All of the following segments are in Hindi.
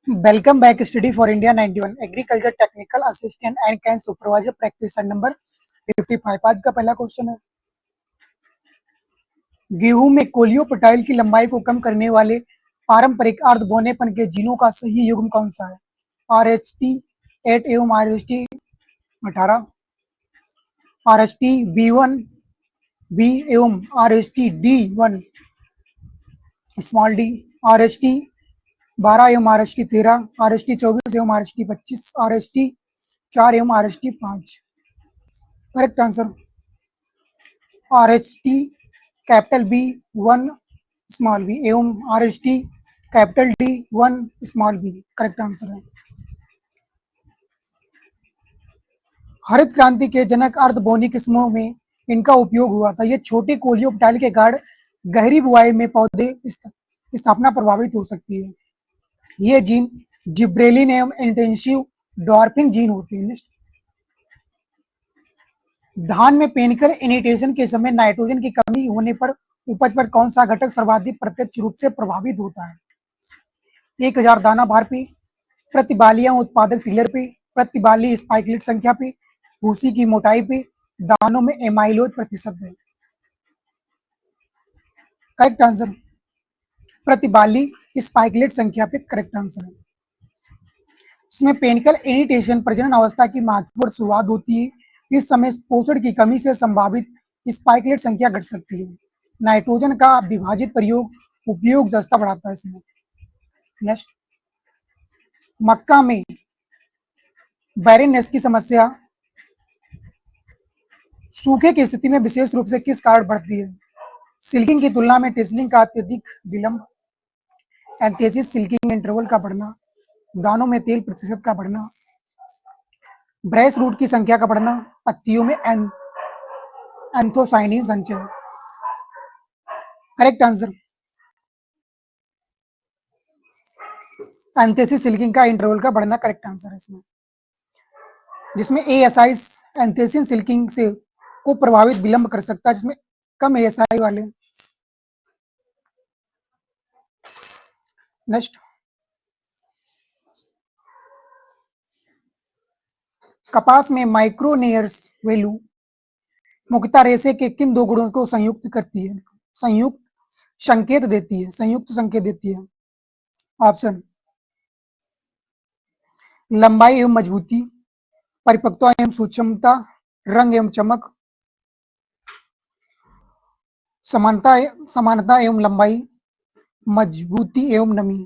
Welcome back Study for India 91 agriculture technical assistant and can supervisor practice number 55। आज का पहला क्वेश्चन है, गेहूं में कोलियोप्टाइल की लंबाई को कम करने वाले पारंपरिक अर्ध बोनेपन के जीनों का सही युग्म कौन सा है? RH-T 8 एवं RH-T 18, RH-T B1 B एवं RH-T D1 small D, RH-T 12 एवं RH-T 13, RH-T 24 एवं RH-T 25, RH-T 4 एवं RH-T 5। Correct answer RH-T capital B1 small B एवं RH-T कैपिटल D1 स्मॉल बी करेक्ट आंसर है। हरित क्रांति के जनक अर्धबोनी किस्मों में इनका उपयोग हुआ था। ये छोटे कोलियोप्टाइल के गाढ़ गहरी बुआई में पौधे स्थापना प्रभावित हो सकती है। ये जीन जिब्रेलिन एवं इंटेंसिव डॉर्फिंग जीन होते हैं। धान में पेनिकल इनिटेशन के समय नाइट्रोजन की कमी होने पर उपज पर कौन सा घटक सर्वाधिक प्रत्यक्ष रूप से प्रभावित होता है? 1000 दाना भार पे, प्रतिबालियां उत्पादक टिलर पे, प्रतिबाली स्पाइकलेट संख्या पे, भूसी की मोटाई पे, दानों में एमाइलोज प्रतिशत है। करेक्ट आंसर प्रतिबाली स्पाइकलेट संख्या पे करेक्ट आंसर है। इसमें पेनिकल इनिटेशन प्रजनन अवस्था की महत्वपूर्ण शुरुआत होती है। इस समय पोषण की कमी से संभावित स्पाइकलेट संख्या घट सकती है। नाइट्रोजन का विभाजित प्रयोग उपयोग दस्ता बढ़ाता है। इसमें नेक्स्ट, मक्का में बैरेनेस की समस्या सूखे की स्थिति में विशेष रूप से किस कारण बढ़ती है? सिल्किंग की तुलना में टेस्लिंग का अत्यधिक विलंब, एंथेसिस सिल्किंग इंटरवल का बढ़ना, दानों में तेल प्रतिशत का बढ़ना, ब्रेस रूट की संख्या का बढ़ना, पत्तियों में एंथोसाइनिन संचय। करेक्ट आंसर एंथेसिस सिल्किंग का इंटरवल का बढ़ना करेक्ट आंसर है इसमें, जिसमें एएसआई एंथेसिन सिल्किंग से को प्रभावित विलंब कर सकता है, जिसमें कम एएसआई वाले। नेक्स्ट, कपास में माइक्रोनियर्स वैल्यू मुख्यतः रेशे के किन दो गुणों को संयुक्त करती है? संयुक्त संकेत देती है, संयुक्त संकेत देती है। ऑप्शन, लंबाई एवं मजबूती, परिपक्वता एवं सूक्ष्मता, रंग एवं चमक, समानता एवं लंबाई, मजबूती एवं नमी।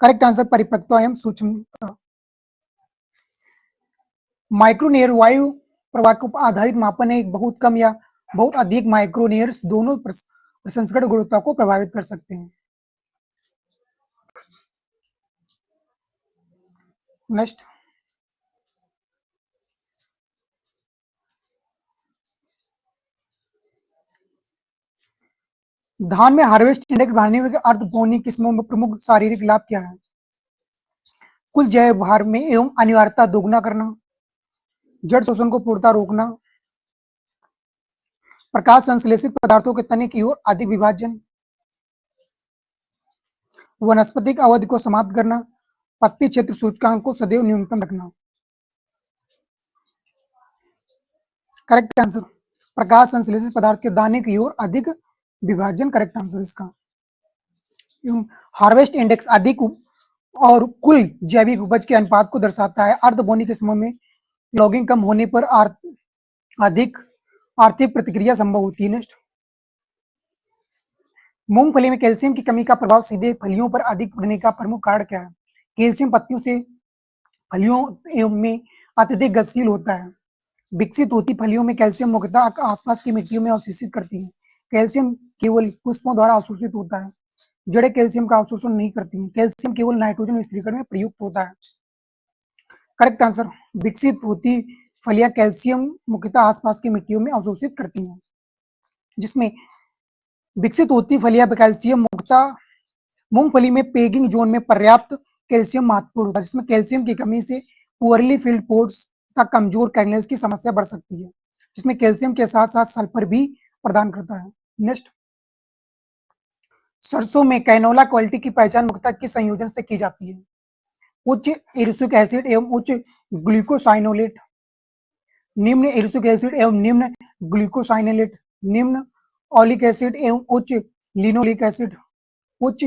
करेक्ट आंसर परिपक्वता एवं सूक्ष्मता। माइक्रोनियर वायु प्रवाह को आधारित मापन है। बहुत कम या बहुत अधिक माइक्रोनियर्स दोनों प्रसंस्करण गुणवत्ता को प्रभावित कर सकते हैं। नेक्स्ट, धान में हार्वेस्ट इंडेक्स बढ़ाने में अर्धपोनी किस्मों में प्रमुख शारीरिक लाभ क्या है? कुल जैव भार में एवं अनिवार्यता दोगुना करना, जड़ शोषण को पूर्णतः रोकना, प्रकाश संश्लेषित पदार्थों के तने की ओर अधिक विभाजन, वनस्पतिक अवधि को समाप्त करना, पत्ती क्षेत्र सूचकांक को सदैव न्यूनतम रखना। करेक्ट आंसर प्रकाश संश्लेषित पदार्थ के दाने की ओर अधिक विभाजन करेक्ट आंसर इसका। हार्वेस्ट इंडेक्स अधिक और कुल जैविक उपज के अनुपात को दर्शाता है। अर्धबोनी किस्मों में लॉगिंग कम होने पर अधिक आर्थिक प्रतिक्रिया संभव होती है। नेक्स्ट, मूंगफली में कैल्शियम की कमी का प्रभाव सीधे फलियों पर अधिक पड़ने का प्रमुख कारण क्या है? कैल्शियम पत्तियों से फलियों में अत्यधिक गतिशील होता है। विकसित होती फलियों में कैल्शियम मुख्यतः आसपास की मिट्टियों में अवशोषित करती है। कैल्शियम केवल पुष्पों द्वारा अवशोषित होता है, जड़ें कैल्शियम का अवशोषण नहीं करती हैं। कैल्शियम केवल नाइट्रोजन स्थिरीकरण में प्रयुक्त होता है। करेक्ट आंसर विकसित होती फलियां कैल्शियम मुख्यतः आसपास की मिट्टियों में अवशोषित करती हैं, जिसमें विकसित होती फलियां कैल्शियम मुख्यतः मूंगफली में पेगिंग जोन में पर्याप्त कैल्शियम महत्वपूर्ण होता है, जिसमें कैल्शियम की कमी से पुअरली फिल्ड पोर्स तक कमजोर कैर्नेल्स की समस्या बढ़ सकती है, जिसमें कैल्शियम के साथ साथ सल्फर भी प्रदान करता है। नेक्स्ट, सरसों में कैनोला क्वालिटी की पहचान मुख्यतः किस संयोजन से की जाती है? उच्च एरिसिक एसिड एवं उच्च ग्लूकोसाइनोलेट, निम्न एरिसिक एसिड एवं निम्न ग्लूकोसाइनोलेट, निम्न ओलिक एसिड एवं उच्च लिनोलिक एसिड, उच्च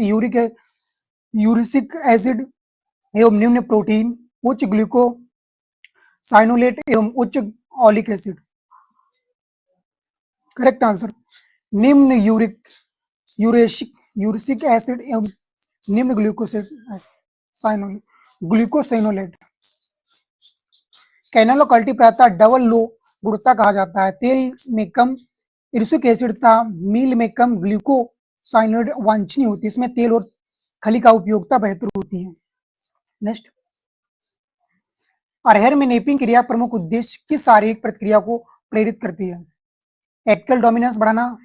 यूरिसिक एसिड एवं निम्न प्रोटीन, उच्च ग्लूकोसाइनोलेट एवं उच्च ओलिक एसिड। करेक्ट आंसर निम्न यूरिसिक एसिड एवं निम्न ग्लूकोसाइनोलेट। कैनोला क्वालिटी प्रायतः डबल लो गुणवत्ता कहा जाता है। तेल में कम इरिसिक एसिड तथा मील में कम ग्लूकोसाइनोलेट वांछनीय होती है। इसमें तेल और खली का उपयोगिता बेहतर होती है। नेक्स्ट, अरहर में नेपिंग क्रिया प्रमुख उद्देश्य किस शारीरिक प्रतिक्रिया को प्रेरित करती है? एपिकल डोमिनेंस बढ़ाना,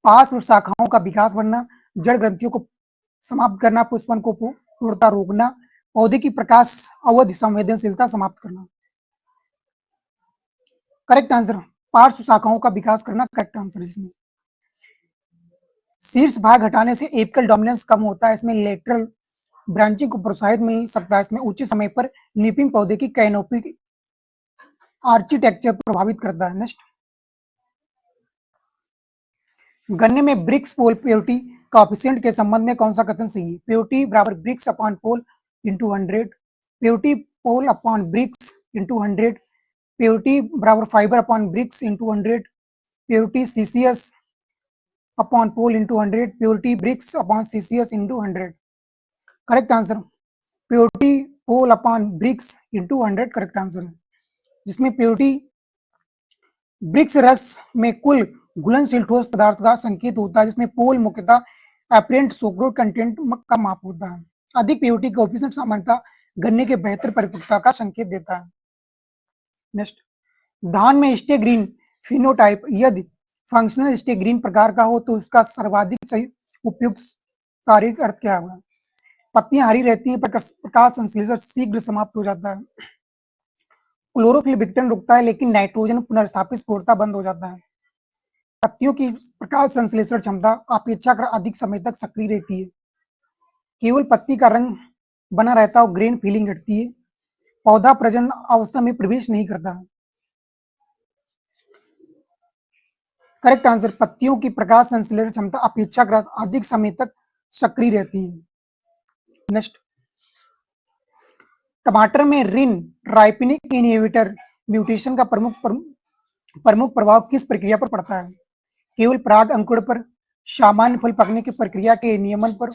पार्श्व शाखाओं का विकास बढ़ना, जड़ ग्रंथियों को समाप्त करना, पुष्पन को पूर्णतः रोकना, पौधे की प्रकाश अवधि संवेदनशीलता समाप्त करना। करेक्ट आंसर पार्श्व शाखाओं का विकास करना करेक्ट आंसर। इसमें शीर्ष भाग हटाने से एपिकल डोमिनेंस कम होता है। इसमें लेटरल ब्रांचिंग को प्रोत्साहित मिल सकता है। इसमें उचित समय पर निपिंग पौधे की कैनोपी आर्किटेक्चर प्रभावित करता है। नेक्स्ट, गन्ने में ब्रिक्स पोल प्योरिटी कोएफिशिएंट के संबंध में कौन सा कथन सही है? प्योरिटी बराबर brix upon pol into 100, purity pol upon brix into 100, purity बराबर fibre upon brix into 100, purity CCS upon pol into 100, purity brix upon CCS into 100। Correct answer purity pol upon brix into 100 correct answer है। जिसमें प्योरिटी ब्रिक्स रस में कुल घुलनशील ठोस पदार्थ का संकेत होता है, जिसमें पोल मुख्यतः एपरेंट सुक्रोज कंटेंट का माप होता है। अधिक प्योरिटी कोएफिशिएंट सामान्यतः गन्ने के बेहतर परिपक्वता का संकेत देता है। नेक्स्ट, धान में स्टे ग्रीन फिनोटाइप यदि फंक्शनल स्टे ग्रीन प्रकार का हो तो उसका सर्वाधिक सही उपयुक्त शारीरिक अर्थ क्या होगा? पत्तियां हरी रहती हैं पर प्रकाश संश्लेषण शीघ्र समाप्त हो जाता है। क्लोरोफिल विघटन रुकता है लेकिन नाइट्रोजन पुनर्स्थापित स्फुरता बंद हो जाता है। पत्तियों की प्रकाश संश्लेषण क्षमता अपेक्षाकृत अधिक समय तक सक्रिय रहती है। केवल पत्ती का रंग बना रहता है और ग्रीन फीलिंग हटती है। पौधा प्रजनन अवस्था में प्रवेश नहीं करता है। करेक्ट आंसर पत्तियों की प्रकाश संश्लेषण क्षमता अपेक्षाकृत अधिक समय तक सक्रिय रहती है। नेक्स्ट, टमाटर में रिन राइपनिंग इनहिबिटर म्यूटेशन का प्रमुख प्रभाव किस प्रक्रिया पर पड़ता है? केवल पराग अंकुरण पर, सामान्य फल पकने की प्रक्रिया के नियमन पर,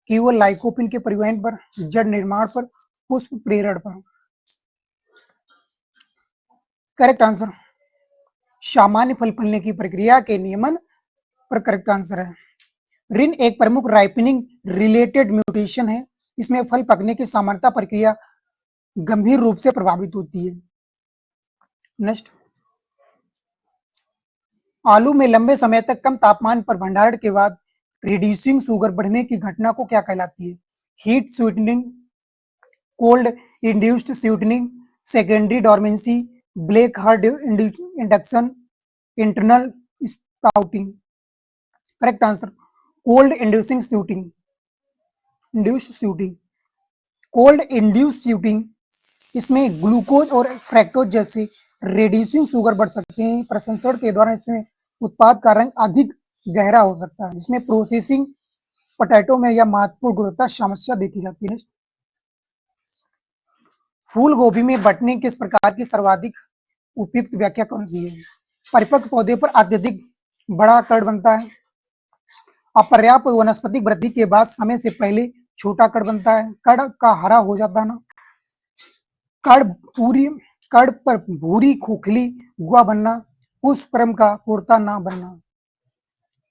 केवल लाइकोपिन के परिवहन पर, जड़ निर्माण पर, पुष्प प्रेरण पर। करेक्ट आंसर सामान्य फल फलने की प्रक्रिया के नियमन पर करेक्ट आंसर है। रिन एक प्रमुख राइपनिंग रिलेटेड म्यूटेशन है। इसमें फल पकने की सामान्यता प्रक्रिया गंभीर रूप से प्रभावित होती है। नेक्स्ट, आलू में लंबे समय तक कम तापमान पर भंडारण के बाद रिड्यूसिंग शुगर बढ़ने की घटना को क्या कहलाती है? Heat sweetening, cold induced sweetening, secondary dormancy, black hard induction, internal sprouting. Correct answer cold inducing sweating, induced sweating, cold induced sweating. इसमें ग्लूकोज और फ्रैक्टोज जैसे रिड्यूसिंग शुगर बढ़ सकते हैं। प्रसंस्करण के दौरान इसमें उत्पाद का रंग अधिक गहरा हो सकता है। इसमें प्रोसेसिंग पोटैटो में यह महत्वपूर्ण गुणवत्ता समस्या देखी जाती है। फूल गोभी में बटने किस प्रकार की सर्वाधिक उपयुक्त व्याख्या कौन सी है? परिपक्व पौधे पर अत्यधिक बड़ा कड़ बनता है, अपर्याप्त वनस्पतिक वृद्धि के बाद समय से पहले छोटा कड़ बनता है, कड़ का हरा हो जाता है ना, कड़ पर भूरी खोखली गुआ बनना, पुष्पक्रम का पूर्णता ना बनना।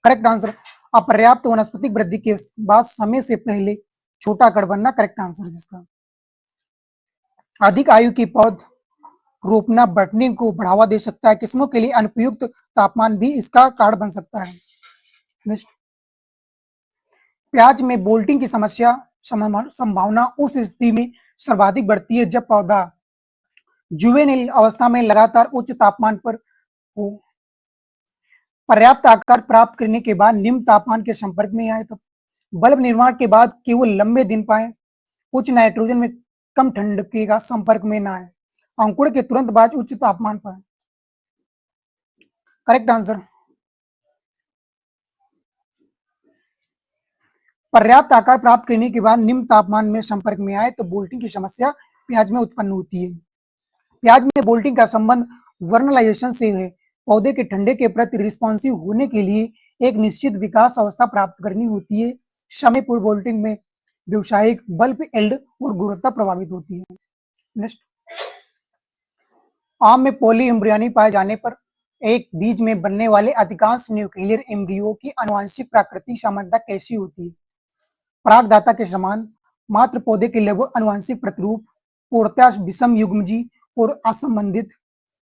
करेक्ट आंसर अपर्याप्त वनस्पतिक वृद्धि के बाद समय से पहले छोटा कड़ बनना करेक्ट आंसर। जिसका अधिक आयु की पौध रोपना बटने को बढ़ावा दे सकता है। किस्मों के लिए अनुपयुक्त तापमान भी इसका कारण बन सकता है। नेक्स्ट, प्याज में बोल्टिंग की समस्या संभावना उस स्थिति में सर्वाधिक बढ़ती है जब पौधा जुवेनिल अवस्था में लगातार उच्च तापमान पर हो। पर्याप्त आकार प्राप्त करने के बाद निम्न तापमान के संपर्क में आए, तो बल्ब निर्माण के बाद केवल लंबे दिन पाए, उच्च नाइट्रोजन में कम ठंड का संपर्क में ना आए, अंकुरण के तुरंत बाद उच्च तापमान पाए। Correct answer. पर्याप्त आकार प्राप्त करने के बाद निम्न तापमान में संपर्क में आए तो बोल्टिंग की समस्या प्याज में उत्पन्न होती है। प्याज में बोल्टिंग का संबंध वर्नलाइजेशन से है। पौधे के ठंडे के प्रति रिस्पॉन्सिव होने के लिए एक निश्चित विकास अवस्था प्राप्त करनी होती है। समय पूर्व बोल्टिंग में व्यावसायिक बल्ब एल्ड और गुणवत्ता प्रभावित होती है। नेक्स्ट, आम में पॉली एम्ब्रियोनी पाए जाने पर एक बीज में बनने वाले अधिकांश न्यूक्लियर एम्ब्रियो की आनुवंशिक प्राकृतिक सामान्यता कैसी होती है? परागदाता के समान, मात्र पौधे के लगभग आनुवंशिक प्रतिरूप, पूर्णतः विषम युग्मजी और असंबंधित,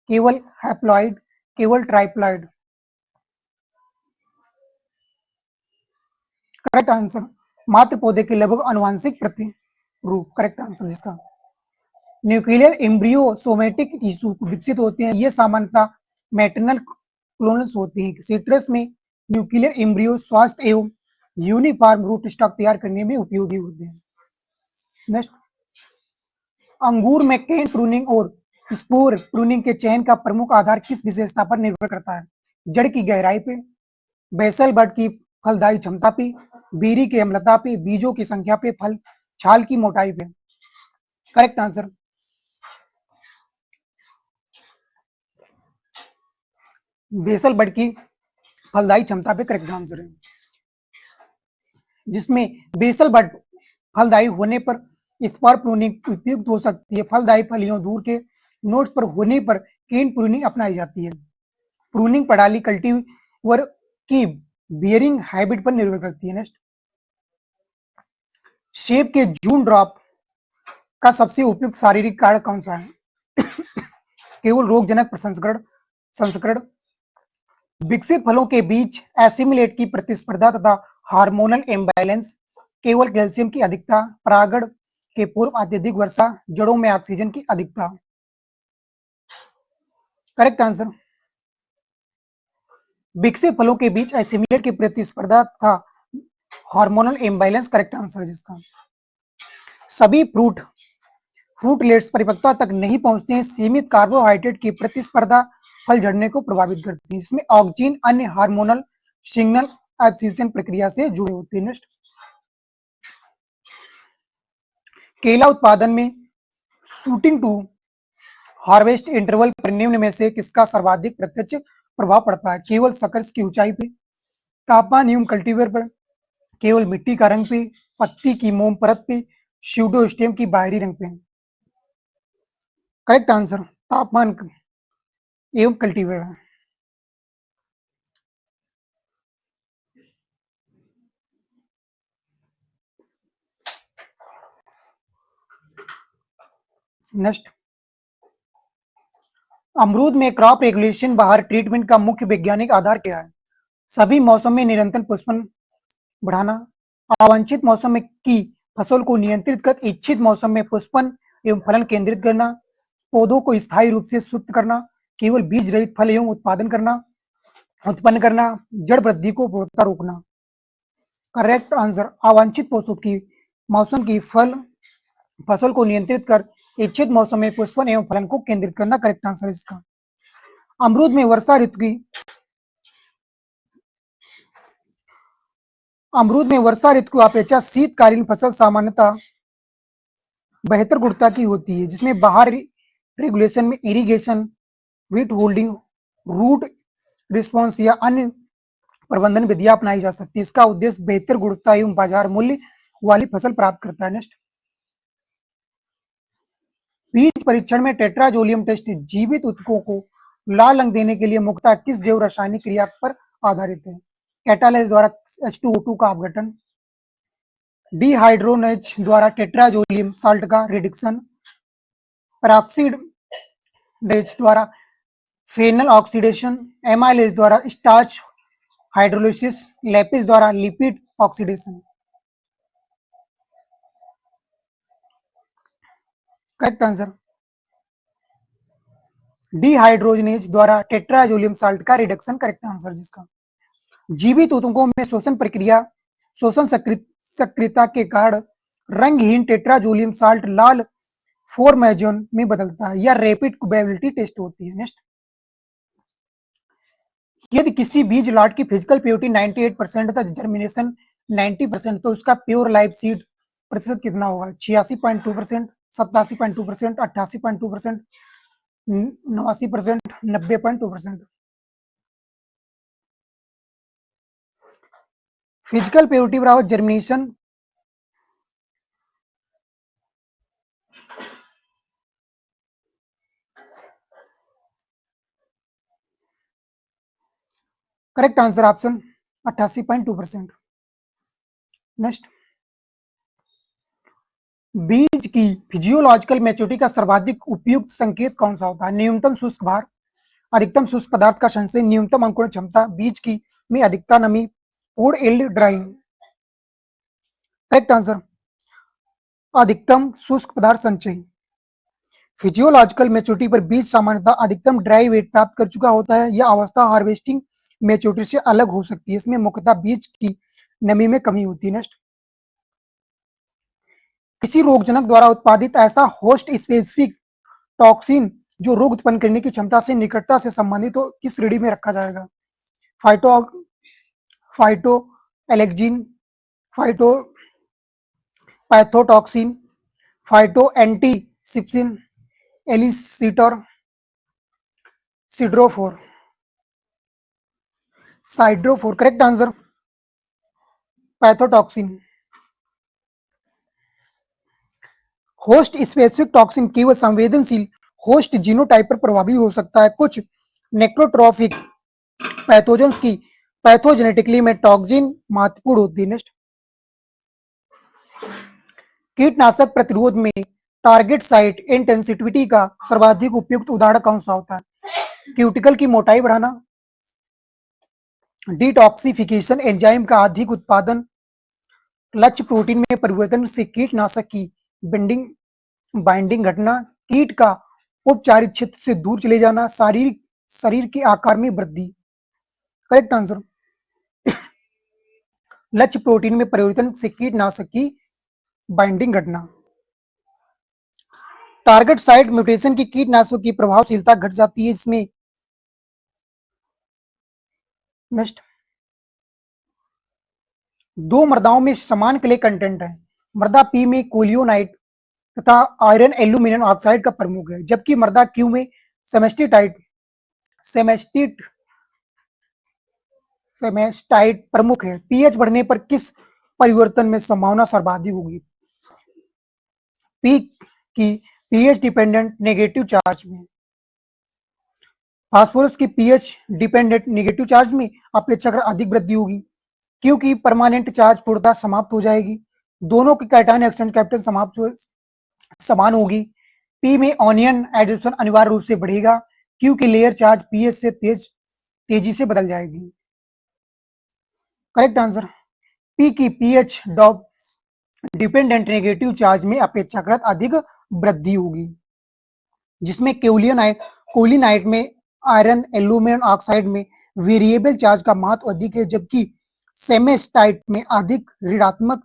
केवल हैप्लॉइड, केवल ट्राइप्लॉइड। करेक्ट आंसर, मात्र पौधे के लगभग आनुवंशिक प्रतिरूप। करेक्ट आंसर जिसका न्यूक्लियर एम्ब्रियो सोमेटिक टिश्यू विकसित होते हैं। ये सामान्यतः मैटरनल क्लोनस होते हैं। सिट्रस में न्यूक्लियर एम्ब्रियो स्वास्थ्य एवं यूनिफॉर्म रूट स्टॉक तैयार करने में उपयोगी होते हैं। नेक्स्ट, अंगूर में केन प्रूनिंग और स्पोर प्रूनिंग के चयन का प्रमुख आधार किस विशेषता पर निर्भर करता है? जड़ की गहराई पे, बेसल बड की फलदायी क्षमता पे, बेरी की अम्लता पे, बीजों की संख्या पे, फल छाल की मोटाई पे। करेक्ट आंसर, बेसल बड की फलदायी क्षमता पे करेक्ट आंसर है, जिसमें बेसल बड फलदायी होने पर स्पर प्रूनिंग उपयुक्त हो सकती है। फलदायी फलियों दूर के नोड्स पर होने पर केन प्रूनिंग अपनाई जाती है। प्रूनिंग प्रणाली कल्टीवर की बियरिंग हैबिट पर निर्भर करती है। नेक्स्ट, सेब के जून ड्रॉप का सबसे उपयुक्त शारीरिक कारक कौन सा है? केवल रोगजनक प्रसंस्करण, संस्करण, विकसित फलों के बीच एसिमिलेट की प्रतिस्पर्धा तथा हार्मोनल इम्बैलेंस, केवल कैल्शियम की अधिकता, परागण के पूर्व अत्यधिक वर्षा, जड़ों में ऑक्सीजन की अधिकता। करेक्ट आंसर, विकसित फलों के बीच एसिमिलेट की प्रतिस्पर्धा तथा हार्मोनल इम्बैलेंस। करेक्ट आंसर जिसका सभी फ्रूटलेट्स परिपक्वता तक नहीं पहुंचते हैं। सीमित कार्बोहाइड्रेट की प्रतिस्पर्धा फल झड़ने को प्रभावित करती है। इसमें ऑक्सीन अन्य हार्मोनल सिग्नल एब्सिशन प्रक्रिया से जुड़े होते हैं। नेक्स्ट, केला उत्पादन में शूटिंग टू हार्वेस्ट इंटरवल पर निम्न में से किसका सर्वाधिक प्रत्यक्ष प्रभाव पड़ता है? केवल सकर्स की ऊंचाई पे, तापमान एवं कल्टीवेटर पर, केवल मिट्टी का रंग पे, पत्ती की मोम परत पे, स्यूडोस्टेम की बाहरी रंग पे। करेक्ट आंसर, तापमान एवं कल्टीवेटर। नेक्स्ट, अमरूद में क्रॉप रेगुलेशन बाहर ट्रीटमेंट का मुख्य वैज्ञानिक आधार क्या है? सभी मौसम में निरंतर पुष्पन बढ़ाना, अवांछित मौसम में की फसल को नियंत्रित कर इच्छित मौसम में पुष्पन एवं फलन केंद्रित करना, पौधों को स्थायी रूप से शुद्ध करना, केवल बीज रहित फल एवं उत्पन्न करना, जड़ वृद्धि को पूर्णतः रोकना। करेक्ट आंसर, अवांछित मौसम की फसल को नियंत्रित कर इच्छित मौसम में पुष्पन एवं फलन को केंद्रित करना। करेक्ट आंसर इसका अमरूद में वर्षा ऋतु की अपेक्षा शीतकालीन फसल सामान्यतः बेहतर गुणवत्ता की होती है, जिसमें बाहर रेगुलेशन में irrigation, wheat holding, root response या अन्य प्रबंधन विधियां अपनाई जा सकती है। इसका उद्देश्य बेहतर गुणवत्ता एवं बाजार मूल्य वाली फसल प्राप्त करता है। नेक्स्ट, बीज परीक्षण में टेट्राजोलियम टेस्ट जीवित ऊतकों को लाल रंग देने के लिए मुख्यतः किस जैव रासायनिक क्रिया पर आधारित है? कैटालेज द्वारा H2O2 का अपघटन, डिहाइड्रोनेज द्वारा टेट्राजोलियम साल्ट का रिडक्शन, पेरोक्सिडेज द्वारा फेनल ऑक्सीडेशन, एमाइलेज द्वारा स्टार्च हाइड्रोलिसिस, लैपिस द्वारा lipid oxidation. Correct answer, dehydrogenase द्वारा टेट्राजोलियम साल्ट का रिडक्शन। करेक्ट आंसर जिसका जीवित ऊतकों में शोषण सक्रियता के कारण रंगहीन टेट्राजोलियम साल्ट लाल फॉर्मेजन में बदलता है या रैपिड कुबेबिलिटी टेस्ट होती है। नेक्स्ट, यदि किसी बीज लॉट की फिजिकल प्योरिटी 98% तथा जर्मिनेशन 90% तो उसका प्योर लाइव सीड प्रतिशत कितना होगा? 86.2%, 87.2%, 88.2%, 89%, 90.2%। फिजिकल प्योरिटी बराबर germination correct answer option 88.2%। Next, बीज की फिजियोलॉजिकल मैच्योरिटी का सर्वाधिक उपयुक्त संकेत कौन सा होता है? न्यूनतम शुष्क भार, अधिकतम शुष्क पदार्थ का संचय, न्यूनतम अंकुरण क्षमता, बीज की में अधिकता नमी, पूर्ण एल्ड ड्राइंग। करेक्ट आंसर अधिकतम शुष्क पदार्थ संचय। फिजियोलॉजिकल मैच्योरिटी पर बीज सामान्यतः अधिकतम ड्राई वेट प्राप्त कर चुका होता है। यह अवस्था हार्वेस्टिंग मैच्योरिटी से अलग हो सकती है। इसमें मुख्यतः बीज की नमी में कमी होती है। नेक्स्ट, किसी रोगजनक द्वारा उत्पादित ऐसा होस्ट स्पेसिफिक टॉक्सिन जो रोग उत्पन्न करने की क्षमता से निकटता से संबंधित हो किस श्रेणी में रखा जाएगा? Phyto phyto alexin, phyto pathotoxin, phyto anticipin, elicitor, siderophore. Siderophore correct answer pathotoxin. Host specific toxin केवल संवेदनशील होस्ट जीनोटाइप पर प्रभावी हो सकता है। कुछ नेक्रोट्रॉफिक पैथोजेंस की पैथोजेनेटिकली में टॉक्सिन महत्वपूर्ण होती है। नेक्स्ट, कीटनाशक प्रतिरोध में टारगेट साइट इंटेंसिटी का सर्वाधिक उपयुक्त उदाहरण कौन सा होता है? क्यूटिकल की मोटाई बढ़ाना, डिटॉक्सिफिकेशन एंजाइम का अधिक उत्पादन, लक्ष्य प्रोटीन में परिवर्तन से कीटनाशक की बाइंडिंग घटना, कीट का उपचारित क्षेत्र से दूर चले जाना, शरीर के आकार में वृद्धि। करेक्ट आंसर लक्ष्य प्रोटीन में परिवर्तन से कीटनाशक की बाइंडिंग घटना। टारगेट साइट म्यूटेशन की कीटनाशकों की प्रभावशीलता घट जाती है। इसमें नेक्स्ट, दो मृदाओं में समान क्ले कंटेंट है। मृदा पी में कोलियोनाइट तथा आयरन एल्यूमिनियम ऑक्साइड का प्रमुख है, जबकि मृदा क्यू में सेमेस्टिटाइट सेमेस्टाइट प्रमुख है। पीएच बढ़ने पर किस परिवर्तन में संभावना सर्वाधिक होगी? पी की पीएच डिपेंडेंट नेगेटिव चार्ज में, फास्फोरस की पीएच डिपेंडेंट नेगेटिव चार्ज में अपेक्षाकृत अधिक वृद्धि होगी क्योंकि परमानेंट चार्ज पूर्णतः समाप्त हो जाएगी। दोनों की कैटायन एक्सचेंज कैपेसिटी समान होगी। पी में ऑनियन एडिशन अनिवार्य रूप से बढ़ेगा क्योंकि लेयर चार्ज पीएच से तेजी से बदल जाएगी। करेक्ट आंसर पी की पीएच डॉप डिपेंडेंट नेगेटिव चार्ज में अपेक्षाकृत अधिक वृद्धि होगी, जिसमें कोलिनाइट में आयरन एल्यूमिनियम ऑक्साइड में वेरिएबल चार्ज का महत्व अधिक है, जबकि सेमेस्टाइट में अधिक ऋणात्मक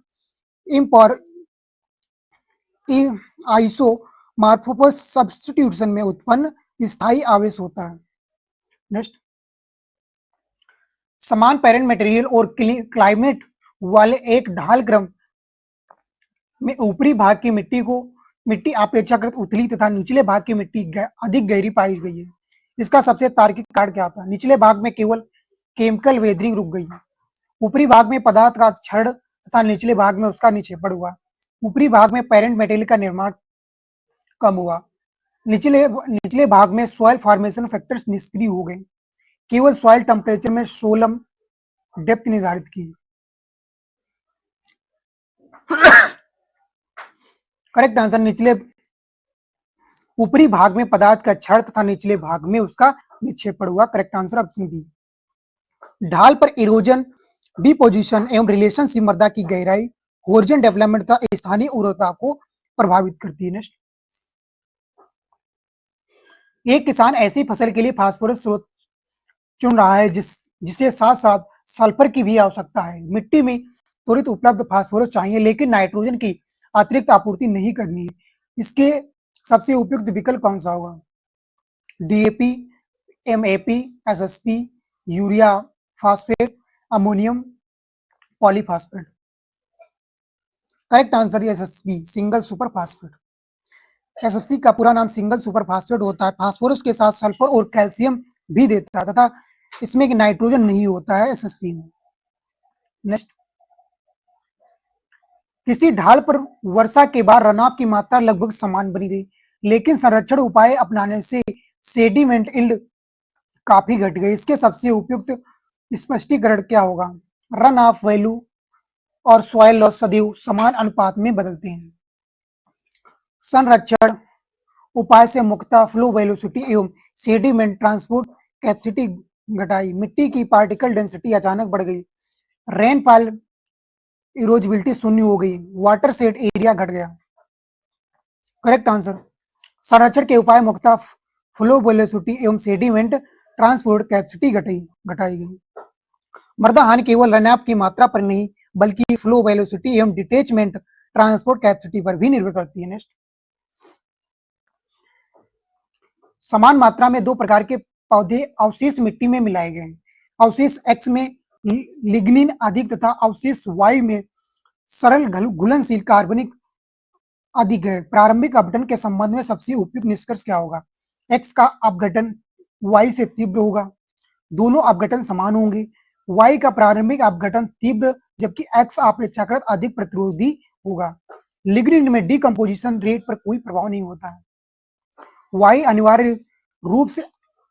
आइसोमॉर्फोस सब्स्टिट्यूशन में उत्पन्न स्थायी आवेश होता है। नेक्स्ट, समान पेरेंट मटेरियल और क्लाइमेट वाले एक ढाल क्रम में ऊपरी भाग की मिट्टी अपेक्षाकृत उथली तथा निचले भाग की मिट्टी अधिक गहरी पाई गई है। इसका सबसे तार्किक कारण क्या था? निचले भाग में केवल केमिकल वेदरिंग रुक गई है, ऊपरी भाग में पदार्थ का क्षरण तथा निचले भाग में उसका निक्षेपण हुआ। ऊपरी भाग में पेरेंट मटेरियल का निर्माण कम हुआ, निचले भाग में सॉइल फॉर्मेशन फैक्टर्स निष्क्रिय हो गए, केवल सॉइल टेम्परेचर में सोलम डेप्थ निर्धारित की। करेक्ट आंसर ऊपरी भाग में पदार्थ का क्षरण तथा निचले भाग में उसका निक्षेपण हुआ। Correct answer option B. ढाल पर इरोजन, डिपोजिशन एवं रिलेशनशिप मृदा की गहराई, होरिजन डेवलपमेंट तथा स्थानीय उर्वरता को प्रभावित करती है। नेक्स्ट, एक किसान ऐसी फसल के लिए फास्फोरस स्रोत चुन रहा है जिसे साथ साथ सल्फर की भी आवश्यकता है। मिट्टी में त्वरित उपलब्ध फास्फोरस चाहिए, लेकिन नाइट्रोजन की अतिरिक्त आपूर्ति नहीं करनी है। इसके सबसे उपयुक्त विकल्प कौन सा होगा? DAP, MAP, SSP, urea, phosphate, ammonium, polyphosphate. Correct answer SSP, single super phosphate. SFC का पूरा नाम सिंगल सुपर फास्फेट होता है। फास्फोरस के साथ सल्फर और कैल्शियम भी देता है तथा इसमें नाइट्रोजन नहीं होता है एसएसपी में। नेक्स्ट, किसी ढाल पर वर्षा के बाद रनाप की मात्रा लगभग समान बनी रही, लेकिन संरक्षण उपाय अपनाने से सेडिमेंट इल्ड काफी घट गई। इसके सबसे उपयुक्त स्पष्टीकरण क्या होगा? रन ऑफ वैल्यू और सॉइल लॉस सदैव समान अनुपात में बदलते हैं। संरक्षण उपाय से मुक्ता फ्लो वेलोसिटी एवं सेडिमेंट ट्रांसपोर्ट कैपेसिटी घटाई। मिट्टी की पार्टिकल डेंसिटी अचानक बढ़ गई। रेनफॉल इरोजिबिलिटी शून्य हो गई। वाटर सेट एरिया घट गया। करेक्ट आंसर, संरक्षण के उपाय मुक्ता फ्लो वेलोसिटी एवं सेडिमेंट ट्रांसपोर्ट कैपेसिटी घटाई गई। मृदा हानि केवल रनअप की मात्रा पर नहीं बल्कि फ्लो वेलोसिटी एवं डिटेचमेंट ट्रांसपोर्ट कैपेसिटी पर भी निर्भर करती है। नेक्स्ट, समान मात्रा में दो प्रकार के पौधे अवशेष मिट्टी में मिलाए गए। अवशेष एक्स में लिग्निन अधिक तथा अवशेष वाई में सरल घुलनशील कार्बनिक अधिक है। प्रारंभिक अपघटन के संबंध में सबसे उपयुक्त निष्कर्ष क्या होगा? एक्स का अपघटन वाई से तीव्र होगा। दोनों अपघटन समान होंगे। वाई का प्रारंभिक अपघटन तीव्र जबकि एक्स अपेक्षाकृत अधिक प्रतिरोधी होगा। लिग्निन में डिकम्पोजिशन रेट पर कोई प्रभाव नहीं होता है। वाई अनिवार्य रूप से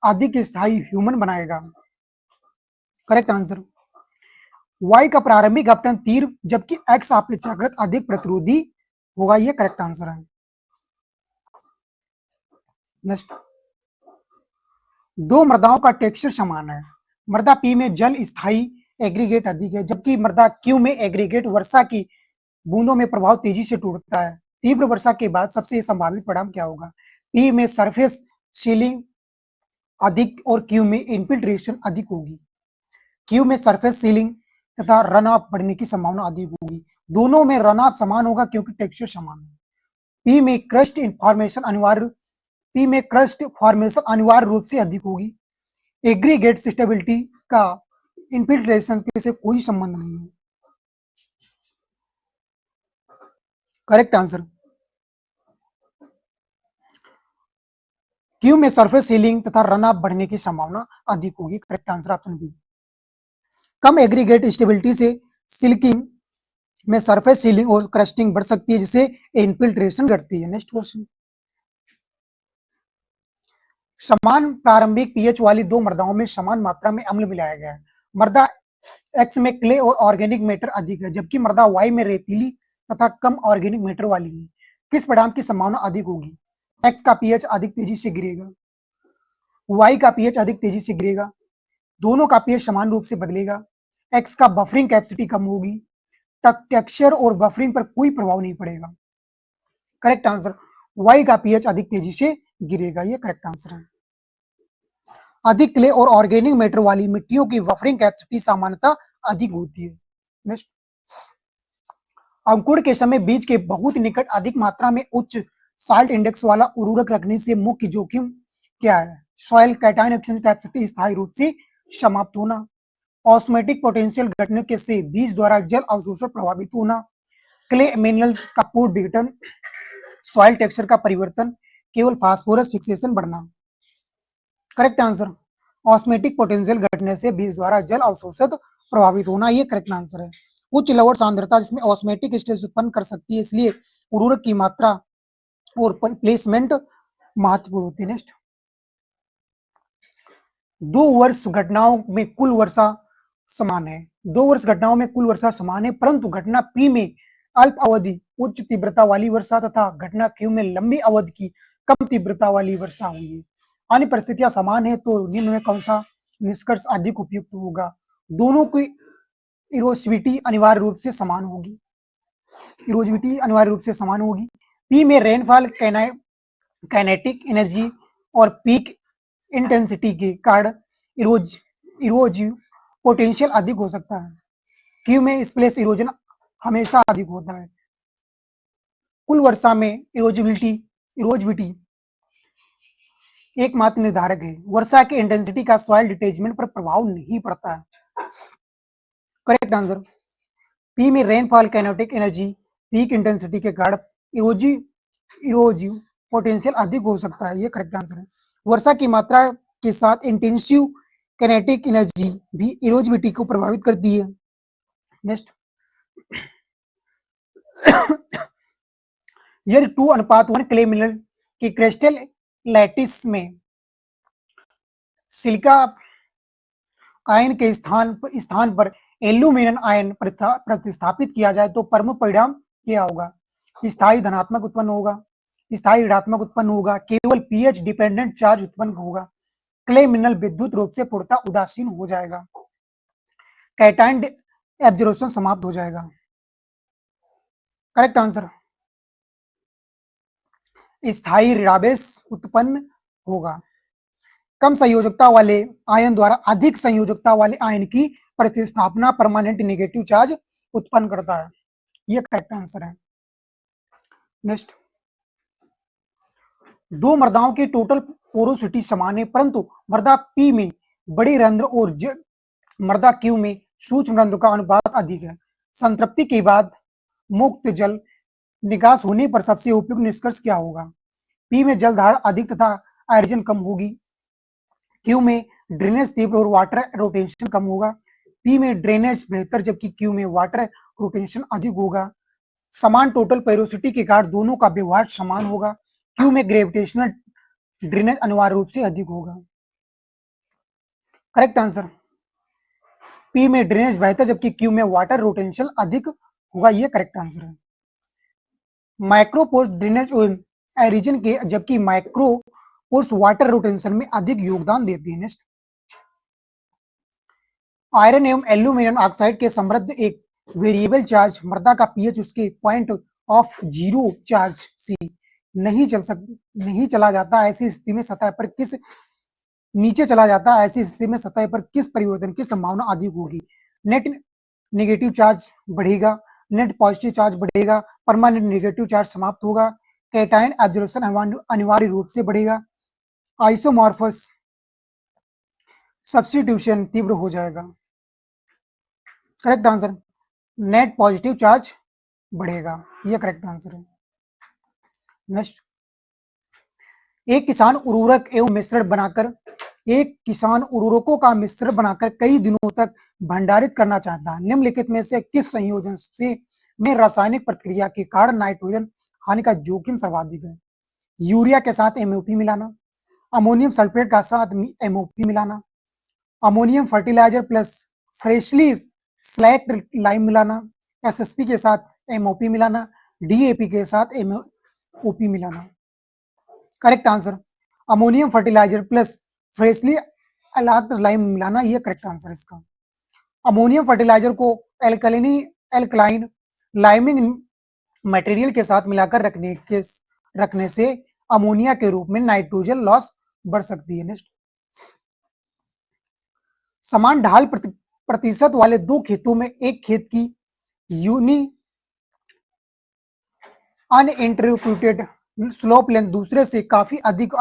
अधिक स्थायी ह्यूमन बनाएगा। करेक्ट आंसर, वाई का प्रारंभिक अपघटन तीव्र जबकि एक्स अपेक्षाकृत अधिक प्रतिरोधी होगा। यह करेक्ट आंसर है। नेक्स्ट, दो मृदाओं का टेक्सचर समान है। मृदा पी में जल स्थायी एग्रीगेट अधिक है जबकि मृदा क्यू में एग्रीगेट वर्षा की बूंदों में प्रभाव तेजी से टूटता है। तीव्र वर्षा के बाद सबसे संभावित परिणाम क्या होगा? पी में सरफेस सीलिंग अधिक और क्यू में इन्फिल्ट्रेशन अधिक होगी। क्यू में सरफेस सीलिंग तथा रन ऑफ बढ़ने की संभावना अधिक होगी। दोनों में रन ऑफ समान होगा क्योंकि टेक्सचर समान है। पी में क्रस्ट फॉर्मेशन अनिवार्य रूप से अधिक होगी। एग्रीगेट स्टेबिलिटी का इन्फिल्ट्रेशन से कोई संबंध नहीं है। करेक्ट आंसर, क्यू में सरफेस सीलिंग तथा रन ऑफ बढ़ने की संभावना अधिक होगी। Correct answer option B. कम एग्रीगेट स्टेबिलिटी से सिल्किंग में सरफेस सीलिंग और क्रस्टिंग बढ़ सकती है जिससे इन्फिल्ट्रेशन घटती है। नेक्स्ट क्वेश्चन, समान प्रारंभिक पीएच वाली दो मृदाओं में समान मात्रा में अम्ल मिलाया गया है। मृदा एक्स में क्ले और ऑर्गेनिक मैटर अधिक है जबकि मृदा वाई में रेतीली तथा कम ऑर्गेनिक मैटर वाली है। किस परिणाम की संभावना अधिक होगी? एक्स का पीएच अधिक तेजी से गिरेगा, वाई का पीएच अधिक तेजी से गिरेगा, दोनों का पीएच समान रूप से बदलेगा, एक्स का बफरिंग कैपेसिटी कम होगी, टेक्सचर और बफरिंग पर कोई प्रभाव नहीं पड़ेगा। करेक्ट आंसर, वाई का पीएच अधिक तेजी से गिरेगा। ये करेक्ट आंसर है। अधिक क्ले और ऑर्गेनिक मैटर वाली मिट्टियों की बफरिंग कैपेसिटी सामान्यतः अधिक होती है। नेक्स्ट, अंकुर के समय बीज के बहुत निकट अधिक मात्रा में उच्च साल्ट इंडेक्स वाला उर्वरक रखने से मुख्य जोखिम क्या है? सॉइल कैटायन एक्सचेंज कैपेसिटी स्थायी रूप से समाप्त होना, ऑस्मोटिक पोटेंशियल घटने के से बीज द्वारा जल अवशोषण प्रभावित होना, क्ले मिनरल का पूर्ण विघटन, सॉइल टेक्सचर का परिवर्तन, केवल फास्फोरस फिक्सेशन बढ़ना। करेक्ट आंसर, ऑस्मोटिक पोटेंशियल घटने से बीज द्वारा जल अवशोषित प्रभावित होना। ये करेक्ट आंसर है। उच्च लवण सांद्रता जिसमें ऑस्मोटिक स्ट्रेस उत्पन्न कर सकती है, इसलिए उर्वरक की मात्रा और प्लेसमेंट महत्वपूर्ण होती है। नेक्स्ट, दो वर्ष घटनाओं में कुल वर्षा समान है। दो वर्ष घटनाओं में कुल वर्षा समान है परंतु घटना पी में अल्प अवधि उच्च तीव्रता वाली वर्षा तथा घटना क्यू में लंबी अवधि की कम तीव्रता वाली वर्षा हुई है। अन्य परिस्थितियां समान है तो निम्न में कौन सा निष्कर्ष अधिक उपयुक्त होगा? दोनों की इरोसिविटी अनिवार्य रूप से समान होगी। इरोसिविटी अनिवार्य रूप से समान होगी। पी में रेनफॉल काइनेटिक एनर्जी और पीक इंटेंसिटी के कारण इरोजिव पोटेंशियल अधिक हो सकता है। क्यू में स्प्लेश इरोजन हमेशा अधिक होता है। कुल वर्षा में इरोजिबिलिटी एकमात्र निर्धारक है। वर्षा की इंटेंसिटी का सॉइल डिटैचमेंट पर प्रभाव नहीं पड़ता है। Correct answer. पी में rainfall kinetic energy peak intensity के कारण इरोजिव पोटेंशियल अधिक हो सकता है। ये करेक्ट आंसर है। वर्षा की मात्रा के साथ इंटेंसिव काइनेटिक एनर्जी भी इरोजिबिलिटी को प्रभावित करती है। नेक्स्ट, यदि 2:1 क्ले मिनरल की क्रिस्टल लैटिस में सिलिका आयन के स्थान पर एल्यूमिनियम आयन प्रतिस्थापित किया जाए तो प्रमुख परिणाम क्या होगा? स्थायी धनात्मक उत्पन्न होगा, स्थायी ऋणात्मक उत्पन्न होगा, केवल पीएच डिपेंडेंट चार्ज उत्पन्न होगा, क्ले मिनरल विद्युत रूप से पूर्णतः उदासीन हो जाएगा, कैटायन एब्जॉर्प्शन समाप्त हो जाएगा। करेक्ट आंसर, स्थायी ऋणावेश उत्पन्न होगा। कम संयोजकता वाले आयन द्वारा अधिक संयोजकता वाले आयन की प्रतिस्थापना परमानेंट नेगेटिव चार्ज उत्पन्न करता है। यह करेक्ट आंसर है। नेक्स्ट, दो मृदाओं की टोटल पोरोसिटी समान है, परंतु मृदा पी में बड़ी रंध्र और मृदा क्यू में सूक्ष्म रंध्र का अनुपात अधिक है। संतृप्ति के बाद मुक्त जल निकास होने पर सबसे उपयुक्त निष्कर्ष क्या होगा? पी में जल धारण अधिक तथा आयरजन कम होगी, क्यू में ड्रेनेज तीव्र और वाटर रोटेशन कम होगा, पी में ड्रेनेज बेहतर जबकि क्यू में वाटर रोटेशन अधिक होगा। समान टोटल पेरोसिटी के कारण दोनों का व्यवहार समान होगा, क्यू में ग्रेविटेशनल ड्रेनेज अनिवार्य रूप से अधिक होगा। करेक्ट आंसर, पी में ड्रेनेज बेहतर जबकि क्यू में वाटर रोटेशन अधिक होगा। यह करेक्ट आंसर है। माइक्रोपोर्स ड्रेनेज और एरिजन के जबकि माइक्रोपोर्स वाटर रोटेशन में अधिक योगदान देते हैं। नेक्स्ट, आयरन एवं एल्यूमिनियम ऑक्साइड के समृद्ध एक वेरिएबल चार्ज मृदा का पीएच उसके पॉइंट ऑफ जीरो चार्ज से नहीं चला जाता, ऐसी स्थिति में सतह पर किस नीचे चला जाता है, ऐसी स्थिति में सतह पर किस परिवर्तन की संभावना अधिक होगी? नेट नेगेटिव चार्ज बढ़ेगा, नेट पॉजिटिव चार्ज बढ़ेगा, परमानेंट नेगेटिव चार्ज समाप्त होगा, कैटायन एब्जॉर्प्शन अनिवार्य रूप से बढ़ेगा, आइसोमॉर्फस सब्स्टिट्यूशन तीव्र हो जाएगा। Correct answer, net positive charge बढ़ेगा। यह करेक्ट आंसर है। नेक्स्ट, एक किसान उर्वरकों का मिश्रण बनाकर कई दिनों तक भंडारित करना चाहता है। निम्नलिखित में से किस संयोजन से में रासायनिक प्रतिक्रिया के कारण नाइट्रोजन हानि का जोखिम सर्वाधिक है? यूरिया के साथ एमओपी मिलाना, अमोनियम सल्फेट का साथ एमओपी मिलाना, ammonium fertiliser plus freshly slaked lime मिलाना, एसएसपी के साथ एमओपी मिलाना, डीएपी के साथ एमओपी मिलाना। Correct answer, ammonium fertiliser plus freshly slaked lime मिलाना। यह करेक्ट आंसर है इसका। अमोनियम फर्टिलाइजर को एल्कलाइन लाइमिंग मटेरियल के साथ मिलाकर रखने से अमोनिया के रूप में नाइट्रोजन लॉस बढ़ सकती है। नेक्स्ट, समान ढाल प्रतिशत वाले दो खेतों में एक खेत की अनइंटरप्रेटेड स्लोप लेंथ दूसरे से काफी अधिक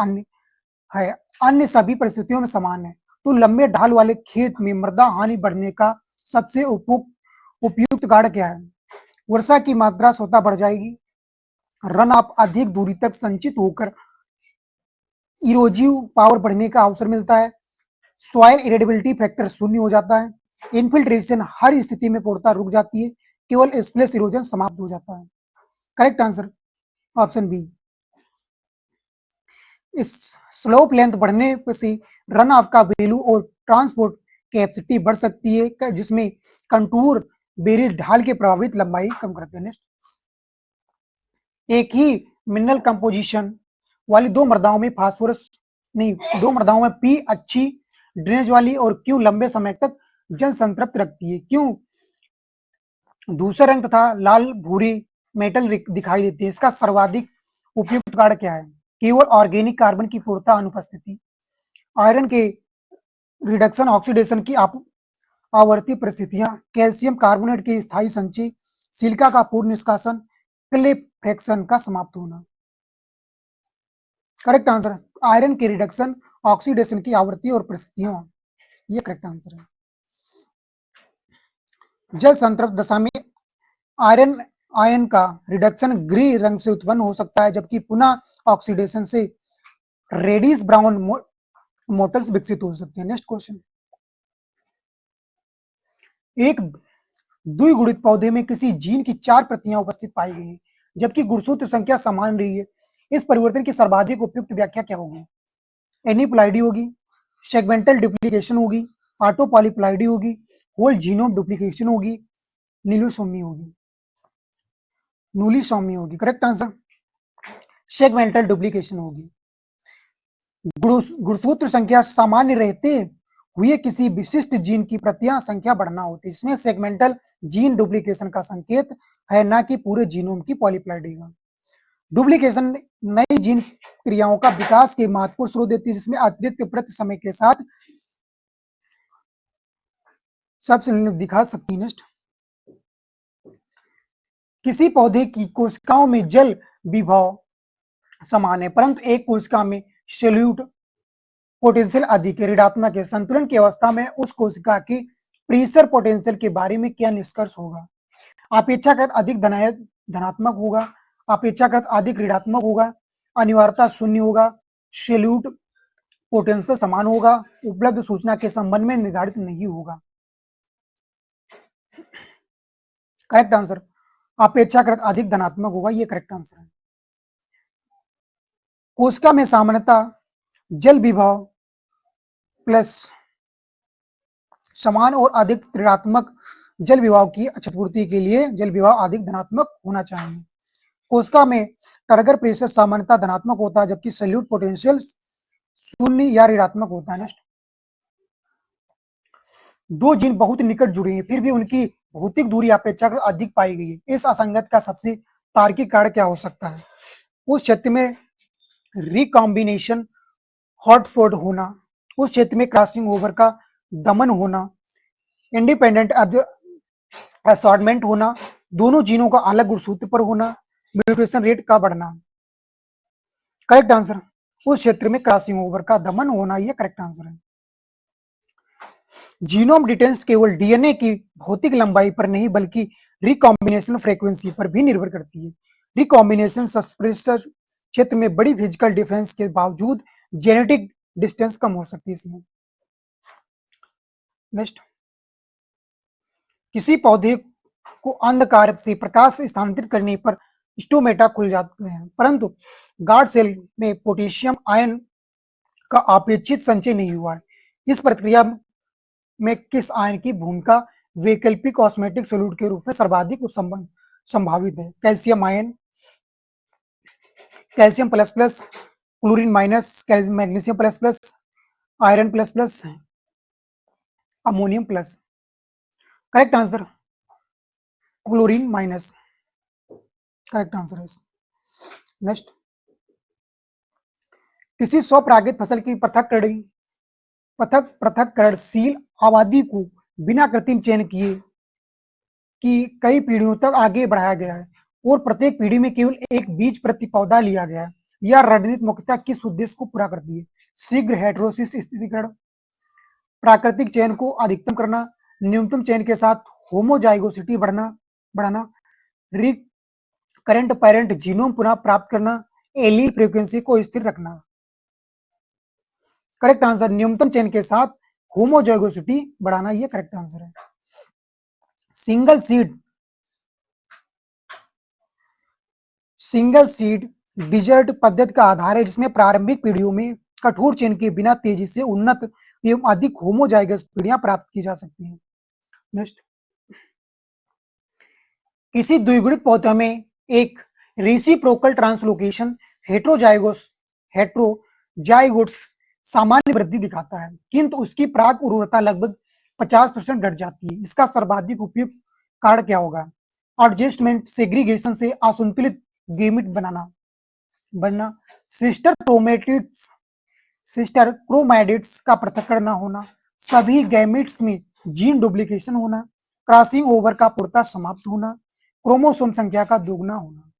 अन्य सभी परिस्थितियों में समान है, तो लंबे ढाल वाले खेत में मृदा हानि बढ़ने का सबसे उपयुक्त कारण क्या है? वर्षा की मात्रा स्वतः बढ़ जाएगी, रन ऑफ अधिक दूरी तक संचित होकर इरोजिव पावर बढ़ने का अवसर मिलता है, सॉइल इरेडिबिलिटी फैक्टर शून्य हो जाता है, इन्फिल्ट्रेशन हर स्थिति में पूर्णतः रुक जाती है, केवल स्प्लेश इरोजन समाप्त हो जाता है। Correct answer option B. इस स्लोप लेंथ बढ़ने से रन ऑफ का वैल्यू और ट्रांसपोर्ट कैपेसिटी बढ़ सकती है, जिसमें कंटूर बेरिज ढाल के प्रभावित लंबाई कम करते हैं। नेक्स्ट, एक ही मिनरल कंपोजिशन वाली दो मृदाओं में पी अच्छी ड्रेनेज वाली और क्यू लंबे समय तक जल संतृप्त रखती है, क्यों दूसरा रंग तथा लाल भूरी मेटल दिखाई देते हैं? इसका सर्वाधिक उपयुक्त कारण क्या है? केवल ऑर्गेनिक कार्बन की पूर्णता अनुपस्थिति, आयरन के रिडक्शन ऑक्सीडेशन की आवर्ती परिस्थितियां, कैल्शियम कार्बोनेट के स्थायी संचय, सिलिका का पूर्ण निष्कासन, क्लेफ्रेक्शन का समाप्त होना। करेक्ट आंसर है आयरन की रिडक्शन, ऑक्सीडेशन की आवृत्ति और परिस्थितियों, ये करेक्ट आंसर है। जल संतृप्त दशा में आयरन आयन का रिडक्शन ग्रे रंग से उत्पन्न हो सकता है, जबकि पुनः ऑक्सीडेशन से रेडिश ब्राउन मोटल्स विकसित हो सकते हैं। नेक्स्ट क्वेश्चन, एक द्विगुणित पौधे में किसी जीन की 4 प्रतियां उपस्थित पाई गई हैं, जबकि गुणसूत्र संख्या समान रही है। इस परिवर्तन की सर्वाधिक उपयुक्त व्याख्या क्या होगी? एनीप्लाइडी होगी, सेगमेंटल डुप्लीकेशन होगी, ऑटोपॉलीप्लाइडी होगी, होल जीनोम डुप्लीकेशन होगी, नीलोसोमी होगी। नूलीसोमी होगी। करेक्ट आंसर सेगमेंटल डुप्लीकेशन होगी। गुणसूत्र संख्या सामान्य रहते हुए किसी विशिष्ट जीन की प्रतियां संख्या बढ़ना होती है, इसमें सेगमेंटल जीन डुप्लीकेशन का संकेत है, ना कि पूरे जीनोम की पॉलीप्लाइडी का। डुप्लीकेशन नई जीन क्रियाओं का विकास के महत्वपूर्ण स्रोत देती है, जिसमें अतिरिक्त प्रति समय के साथ सबसे दिखा सकती है। नेक्स्ट, किसी पौधे की कोशिकाओं में जल विभव समान है, परंतु एक कोशिका में सॉल्यूट पोटेंशियल अधिक है, ऋणात्मक है। संतुलन की अवस्था में उस कोशिका की प्रेशर पोटेंशियल के बारे में क्या निष्कर्ष होगा? अपेक्षाकृत अधिक धनात्मक होगा, अपेक्षाकृत अधिक ऋणात्मक होगा, अनिवार्यता शून्य होगा, सॉल्यूट पोटेंशियल समान होगा, उपलब्ध सूचना के संबंध में निर्धारित नहीं होगा। करेक्ट आंसर अपेक्षाकृत अधिक धनात्मक होगा, ये करेक्ट आंसर है। कोशिका में सामान्यतः जल विभव प्लस समान और अधिक ऋणात्मक जल विभव की क्षतिपूर्ति के लिए जल विभव अधिक धनात्मक होना चाहिए। कोशिका में टर्गर प्रेशर सामान्यतः धनात्मक होता है, जबकि सॉल्यूट पोटेंशियल शून्य या ऋणात्मक होता है। नेक्स्ट, दो जीन बहुत निकट जुड़े हैं, फिर भी उनकी भौतिक दूरी अपेक्षाकृत अधिक पाई गई है। इस असंगत का सबसे तार्किक कारण क्या हो सकता है? उस क्षेत्र में रिकॉम्बिनेशन हॉटस्पॉट होना, उस क्षेत्र में क्रॉसिंग ओवर का दमन होना, इंडिपेंडेंट असॉर्टमेंट होना, दोनों जीनों का अलग गुणसूत्र पर होना, म्यूटेशन रेट का बढ़ना। करेक्ट आंसर उस क्षेत्र में क्रॉसिंग ओवर का दमन होना, यह करेक्ट आंसर है। जीनोम डिटेंस केवल डीएनए की भौतिक लंबाई पर नहीं बल्कि रिकॉम्बिनेशन फ्रीक्वेंसी पर भी निर्भर करती है। रिकॉम्बिनेशन सस्पेंसर क्षेत्र में बड़ी फिजिकल डिफरेंस के बावजूद जेनेटिक डिस्टेंस कम हो सकती है इसमें। नेक्स्ट, किसी पौधे को अंधकार से प्रकाश स्थानांतरित करने पर स्टोमेटा खुल जाते हैं, परंतु गार्ड सेल में पोटेशियम आयन का अपेक्षित संचय नहीं हुआ है। इस प्रक्रिया में किस आयन की भूमिका वैकल्पिक ऑस्मेटिक सॉल्यूट के रूप में सर्वाधिक संभावित है? Calcium ion, calcium plus plus, chlorine minus, magnesium plus plus, iron plus plus, ammonium plus. Correct answer chlorine minus, correct answer है। नेक्स्ट, किसी स्वपरागित फसल की पृथक्करणशील आबादी को बिना कृत्रिम चयन किए कि कई पीढ़ियों तक आगे बढ़ाया गया है और प्रत्येक पीढ़ी में केवल एक बीज प्रति पौधा लिया गया है। यह रणनीति मुख्यतः किस उद्देश्य को पूरा करती है? शीघ्र हेटेरोसिस स्थिरीकरण, प्राकृतिक चयन को अधिकतम करना, न्यूनतम चयन के साथ होमोजाइगोसिटी बढ़ाना, रिकरेंट पेरेंट जीनोम पुनः प्राप्त करना, एलील फ्रीक्वेंसी को स्थिर रखना। करेक्ट आंसर न्यूनतम चयन के साथ होमोजाइगोसिटी बढ़ाना, यह करेक्ट आंसर है। सिंगल सीड डिजर्ट पद्धति का आधार है, जिसमें प्रारंभिक पीढ़ियों में कठोर चयन के बिना तेजी से उन्नत एवं अधिक होमोजाइगस पीढ़ियां प्राप्त की जा सकती हैं। नेक्स्ट, किसी द्विगुणित पौधे में एक रेसिप्रोकल ट्रांसलोकेशन हेट्रोजाइगोट्स सामान्य वृद्धि दिखाता है, किंतु उसकी प्राक उर्वरता लगभग 50% घट जाती है। इसका सर्वाधिक उपयुक्त कारण क्या होगा? एडजस्टमेंट, सेग्रीगेशन से असंतुलित गेमिट बनना, सिस्टर क्रोमैटिड्स का पृथक्करण न होना, सभी गैमेट्स में जीन डुप्लीकेशन होना, क्रॉसिंग ओवर का पूर्णतः समाप्त होना, क्रोमोसोम संख्या का दोगुना होना।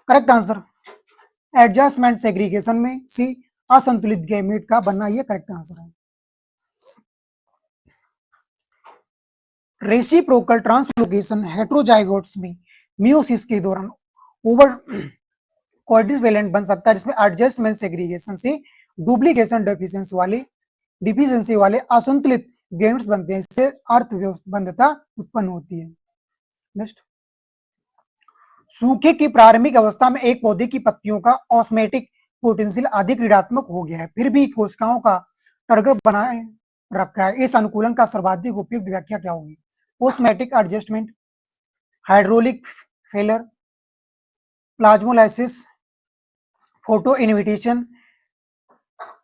करेक्ट आंसर एडजस्टमेंट सेग्रीगेशन में सी असंतुलित गैमेट का बनना, यह करेक्ट आंसर है। रेसिप्रोकल ट्रांसलोकेशन हेट्रोजाइगोट्स में मियोसिस के दौरान ओवर क्वाड्रिवैलेंट बन सकता है, जिसमें एडजस्टमेंट सेग्रीगेशन से डुप्लीकेशन डिफिशिएंसी वाले असंतुलित गैमेट्स बनते हैं, इससे अर्थबंधता उत्पन्न होती है। नेक्स्ट, सूखे की प्रारंभिक अवस्था में एक पौधे की पत्तियों का ऑस्मेटिक पोटेंशियल अधिक ऋणात्मक हो गया है, फिर भी कोशिकाओं का टर्गर बनाए रखा है। इस अनुकूलन का सर्वाधिक उपयुक्त व्याख्या क्या होगी? Osmotic adjustment, hydraulic failure, plasmolysis, photo invitation,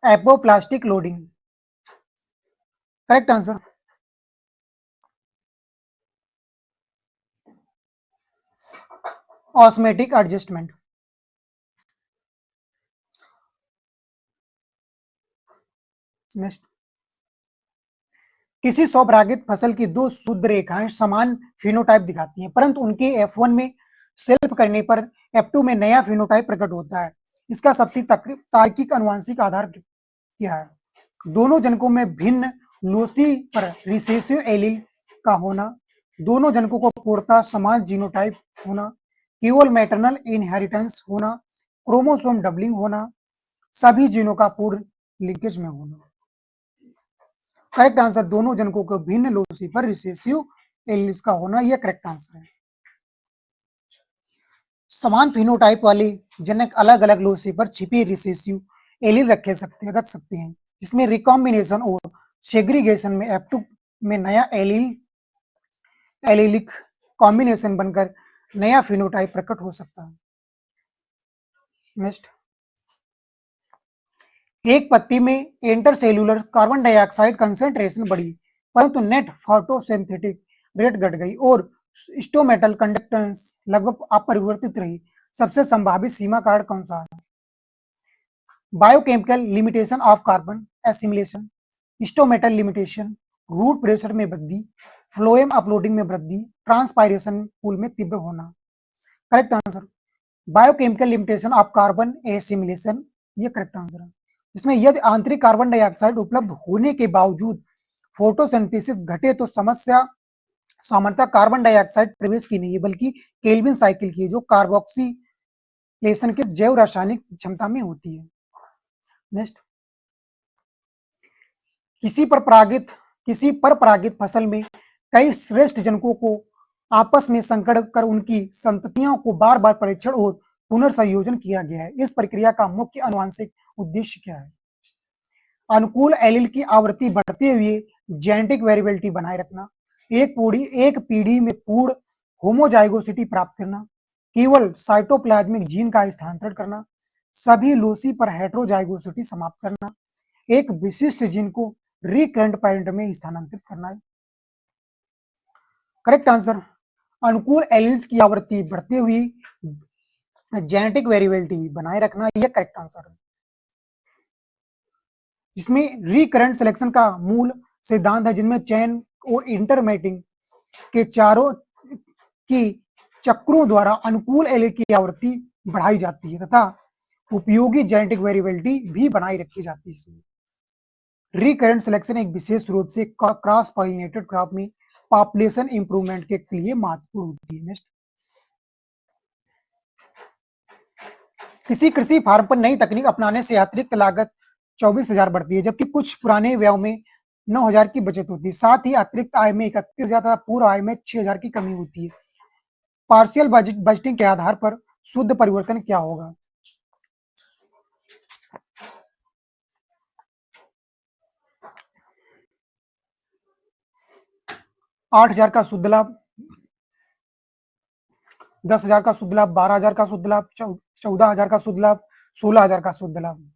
apoplastic loading. Correct answer osmotic adjustment. Next, किसी स्वपरागित फसल की दो शुद्ध रेखाएं समान फिनोटाइप दिखाती हैं, परंतु उनके F1 में सेल्फ करने पर F2 में नया फिनोटाइप प्रकट होता है। इसका सबसे तार्किक अनुवांशिक आधार क्या है? दोनों जनकों में भिन्न लोसी पर रिसेसिव एलील का होना, दोनों जनकों को पूर्णतः समान जीनोटाइप होना, केवल मैटरनल इनहेरिटेंस होना, क्रोमोसोम डबलिंग होना, सभी जीनों का पूर्ण लिंकेज में होना। करेक्ट आंसर दोनों जनकों को भिन्न लोसी पर रिसेसिव एलील्स का होना, यह करेक्ट आंसर है। समान फिनोटाइप वाले जनक अलग अलग लोसी पर छिपे रिसेसिव एलील रख सकते हैं, जिसमें रिकॉम्बिनेशन और सेग्रीगेशन में F2 में नया एलीलिक कॉम्बिनेशन बनकर नया फिनोटाइप प्रकट हो सकता है। नेक्स्ट, एक पत्ती में इंटरसेल्यूलर कार्बन डाइऑक्साइड कंसेंट्रेशन बढ़ी, परंतु नेट फोटोसिंथेटिक रेट घट गई और स्टोमेटल कंडक्टेंस लगभग अपरिवर्तित रही। सबसे संभावित सीमा कारक कौन सा है? Biochemical limitation of carbon assimilation, stomatal limitation, root pressure में वृद्धि, फ्लोएम अपलोडिंग में वृद्धि, ट्रांसपायरेशन पूल में तीव्र होना। Correct answer biochemical limitation of carbon assimilation, ये करेक्ट आंसर है। इसमें यदि आंतरिक कार्बन डाइऑक्साइड उपलब्ध होने के बावजूद फोटोसिंथेसिस घटे तो सामान्यतः कार्बन डाइऑक्साइड प्रवेश की नहीं है, बल्कि केल्विन साइकिल की, जो कार्बोक्सिलेशन के जैव रासायनिक क्षमता में होती है। नेक्स्ट, किसी पर परागित फसल में कई श्रेष्ठ जनकों को आपस में संकड़ कर उनकी संततियों को बार बार परीक्षण और पुनर्संयोजन किया गया है। इस प्रक्रिया का मुख्य आनुवंशिक उद्देश्य क्या है? अनुकूल एलील की आवृत्ति बढ़ते हुए जेनेटिक वेरिएबिलिटी बनाए रखना, एक पीढ़ी में पूर्ण होमोजाइगोसिटी प्राप्त करना, केवल साइटोप्लाज्मिक जीन का स्थानांतरण करना, सभी लोसी पर हेट्रोजाइगोसिटी समाप्त करना, एक विशिष्ट जीन को रिकरेंट पैरेंट में स्थानांतरित करना है। करेक्ट आंसर अनुकूल एलील्स की आवृत्ति बढ़ते हुए जेनेटिक वेरिएबिलिटी बनाए रखना, यह करेक्ट आंसर है। जिसमें रिकरेंट सिलेक्शन का मूल सिद्धांत है, जिनमें चयन और इंटरमेटिंग के चारों की चक्रों द्वारा अनुकूल एलील की आवृत्ति बढ़ाई जाती है तथा उपयोगी जेनेटिक वेरिएबिलिटी भी बनाई रखी जाती है। इसमें रिकरेंट सिलेक्शन एक विशेष रूप से क्रॉस पॉलिनेटेड क्रॉप में पॉपुलेशन इंप्रूवमेंट के लिए महत्वपूर्ण होती है। नेक्स्ट, किसी कृषि फार्म पर नई तकनीक अपनाने से अतिरिक्त लागत 24,000 बढ़ती है, जबकि कुछ पुराने व्यय में 9,000 की बचत होती है। साथ ही अतिरिक्त आय में 31,000 तथा पूर्व आय में 6,000 की कमी होती है। पार्शियल बजटिंग के आधार पर शुद्ध परिवर्तन क्या होगा? 8,000 का शुद्ध लाभ, 10,000 का शुद्ध लाभ, 12,000 का शुद्ध लाभ, 14,000 का शुद्ध लाभ, 16,000 का शुद्ध लाभ।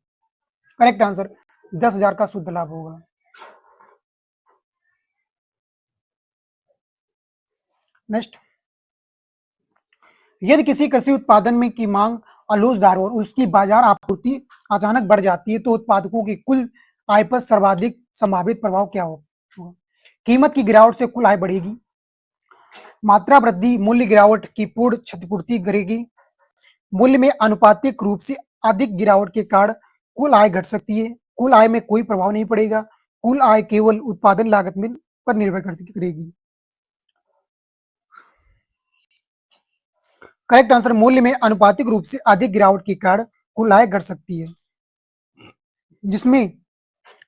करेक्ट आंसर 10,000 का शुद्ध लाभ होगा। नेक्स्ट, यदि किसी कृषि उत्पादन में की मांग अलोजदार और उसकी बाजार आपूर्ति अचानक बढ़ जाती है तो उत्पादकों की कुल आय पर सर्वाधिक संभावित प्रभाव क्या होगा? कीमत की गिरावट से कुल आय बढ़ेगी, मात्रा वृद्धि मूल्य गिरावट की पूर्ण क्षतिपूर्ति करेगी, मूल्य में आनुपातिक रूप से अधिक गिरावट के कारण कुल आय घट सकती है, कुल आय में कोई प्रभाव नहीं पड़ेगा, कुल आय केवल उत्पादन लागत में पर निर्भर करेगी। करेक्ट आंसर, मूल्य में आनुपातिक रूप से अधिक गिरावट के कारण कुल आय घट सकती है, जिसमें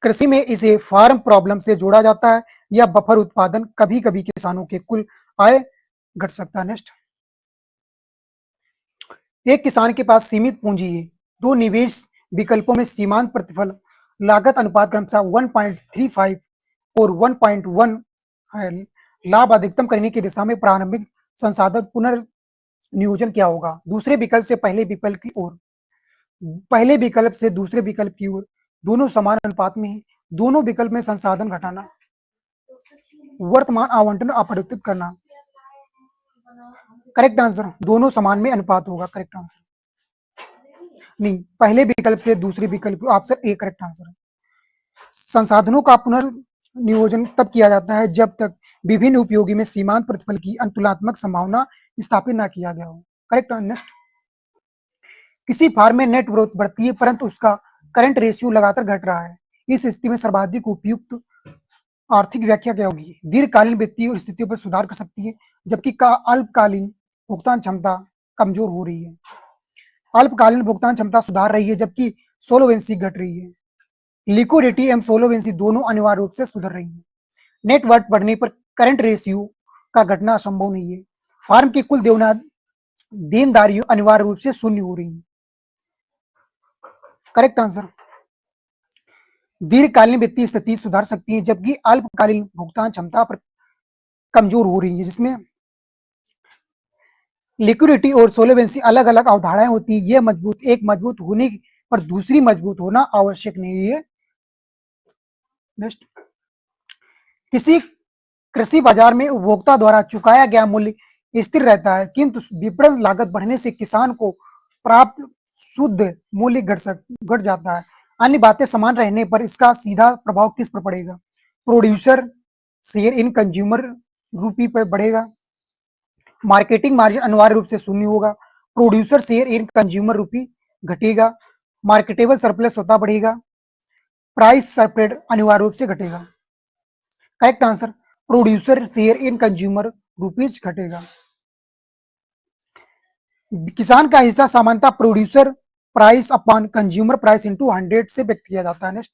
कृषि में इसे फार्म प्रॉब्लम से जोड़ा जाता है या बफर उत्पादन कभी कभी किसानों के कुल आय घट सकता है। नेक्स्ट, एक किसान के पास सीमित पूंजी है, दो निवेश विकल्पों में सीमांत प्रतिफल लागत अनुपात क्रमशः 1.35 और 1.1 है, लाभ अधिकतम करने की दिशा में प्रारंभिक संसाधन पुनर्नियोजन क्या होगा? दूसरे विकल्प से पहले विकल्प की ओर, पहले विकल्प से दूसरे विकल्प की ओर, दोनों समान अनुपात में है, दोनों विकल्प में संसाधन घटाना, वर्तमान आवंटन अपरिवर्तित करना। करेक्ट आंसर, दोनों समान में अनुपात होगा। करेक्ट आंसर नहीं, पहले विकल्प से दूसरे विकल्प, ऑप्शन ए करेक्ट आंसर है। संसाधनों का पुनर्नियोजन तब किया जाता है जब तक विभिन्न उपयोगी में सीमांत प्रतिफल की तुलनात्मक संभावना स्थापित न किया गया हो। करेक्ट। नेक्स्ट, किसी फार्म में नेट ग्रोथ बढ़ती है परंतु उसका करंट रेशियो लगातार घट रहा है, इस स्थिति में सर्वाधिक उपयुक्त आर्थिक व्याख्या क्या होगी? दीर्घकालीन वित्तीय स्थितियों पर सुधार कर सकती है, जबकि अल्पकालीन भुगतान क्षमता कमजोर हो रही है। अल्पकालीन भुगतान क्षमता सुधार रही है जबकि सोलोवेंसी घट रही है। लिक्विडिटी एवं सोलोवेंसी दोनों अनिवार्य रूप से सुधर रही है। नेटवर्थ बढ़ने पर करंट रेशियो का घटना असंभव नहीं है। फार्म की कुल देनदारियों अनिवार्य रूप से शून्य हो रही है। करेक्ट आंसर, दीर्घकालीन वित्तीय स्थिति सुधार सकती है जबकि अल्पकालीन भुगतान क्षमता पर कमजोर हो रही है, जिसमें लिक्विडिटी और सोलोवेंसी अलग अलग अवधारणाएं होती है। ये मजबूत, एक मजबूत होने पर दूसरी मजबूत होना आवश्यक नहीं है। नेक्स्ट, किसी कृषि बाजार में उपभोक्ता द्वारा चुकाया गया मूल्य स्थिर रहता है किंतु विपणन लागत बढ़ने से किसान को प्राप्त शुद्ध मूल्य घट जाता है। अन्य बातें समान रहने पर इसका सीधा प्रभाव किस पर पड़ेगा? प्रोड्यूसर शेयर इन कंज्यूमर रूपी पर बढ़ेगा, मार्केटिंग मार्जिन अनिवार्य रूप से शून्य होगा, प्रोड्यूसर शेयर इन कंज्यूमर रूपी घटेगा, मार्केटेबल सरप्लस स्वतः बढ़ेगा, प्राइस स्प्रेड अनिवार्य रूप से घटेगा। Correct answer, producer share in consumer rupees घटेगा। किसान का हिस्सा सामान्यतः producer price upon consumer price into 100 से व्यक्त किया जाता है। नेक्स्ट,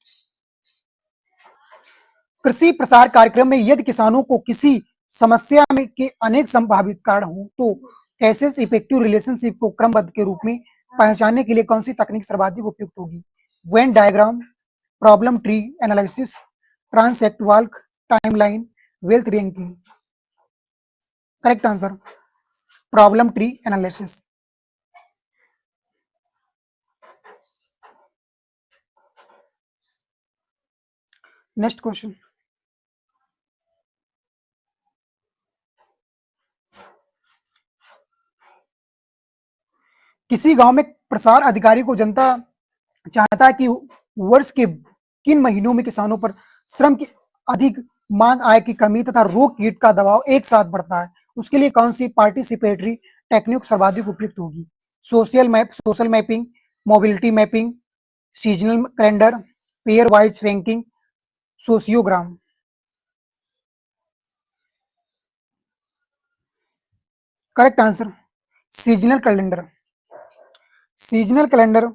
कृषि प्रसार कार्यक्रम में यदि किसानों को किसी समस्या में के अनेक संभावित कारण हो तो कैसे इफेक्टिव रिलेशनशिप को क्रमबद्ध के रूप में पहचानने के लिए कौन सी तकनीक सर्वाधिक उपयुक्त होगी? Venn diagram, problem tree analysis, transect walk, timeline, wealth ranking. Correct answer, problem tree analysis. Next question, किसी गांव में प्रसार अधिकारी को जनता चाहता है कि वर्ष के किन महीनों में किसानों पर श्रम की अधिक मांग, आय की कमी तथा रोग कीट का दबाव एक साथ बढ़ता है, उसके लिए कौन सी पार्टिसिपेटरी टेक्निक सर्वाधिक उपयुक्त होगी? Social mapping, mobility mapping, seasonal calendar, pairwise ranking, sociogram. Correct answer, seasonal calendar. Seasonal calendar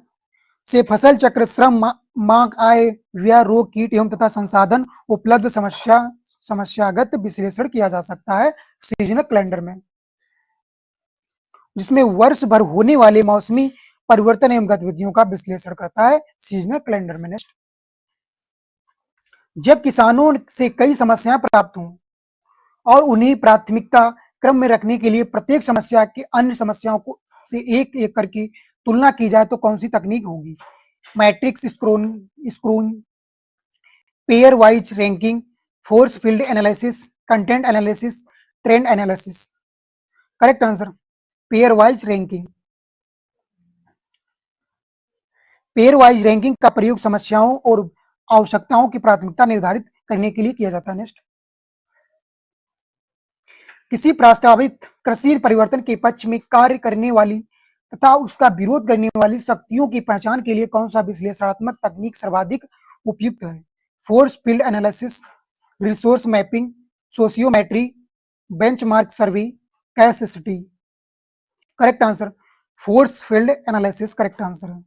से फसल चक्र, श्रम मांग, आय, व्यय, रोग कीट एवं तथा संसाधन उपलब्ध समस्यागत विश्लेषण किया जा सकता है सीजनल कैलेंडर में, जिसमें वर्ष भर होने वाले मौसमी परिवर्तन एवं गतिविधियों का विश्लेषण करता है सीजनल कैलेंडर में। नेक्स्ट, जब किसानों से कई समस्याएं प्राप्त हों और उन्हें प्राथमिकता क्रम में रखने के लिए प्रत्येक समस्या के अन्य समस्याओं को से एक एक करके तुलना की जाए तो कौन सी तकनीक होगी? Matrix scoring, pairwise ranking, force field analysis, content analysis, trend analysis. Correct answer, pairwise ranking. Pairwise ranking का प्रयोग समस्याओं और आवश्यकताओं की प्राथमिकता निर्धारित करने के लिए किया जाता है। नेक्स्ट, किसी प्रस्तावित कृषि परिवर्तन के पक्ष में कार्य करने वाली तथा उसका विरोध करने वाली शक्तियों की पहचान के लिए कौन सा विश्लेषणात्मक तकनीक सर्वाधिक उपयुक्त है? Force field analysis, resource mapping, sociometry, benchmark survey, case study. Correct answer force field analysis correct answer है।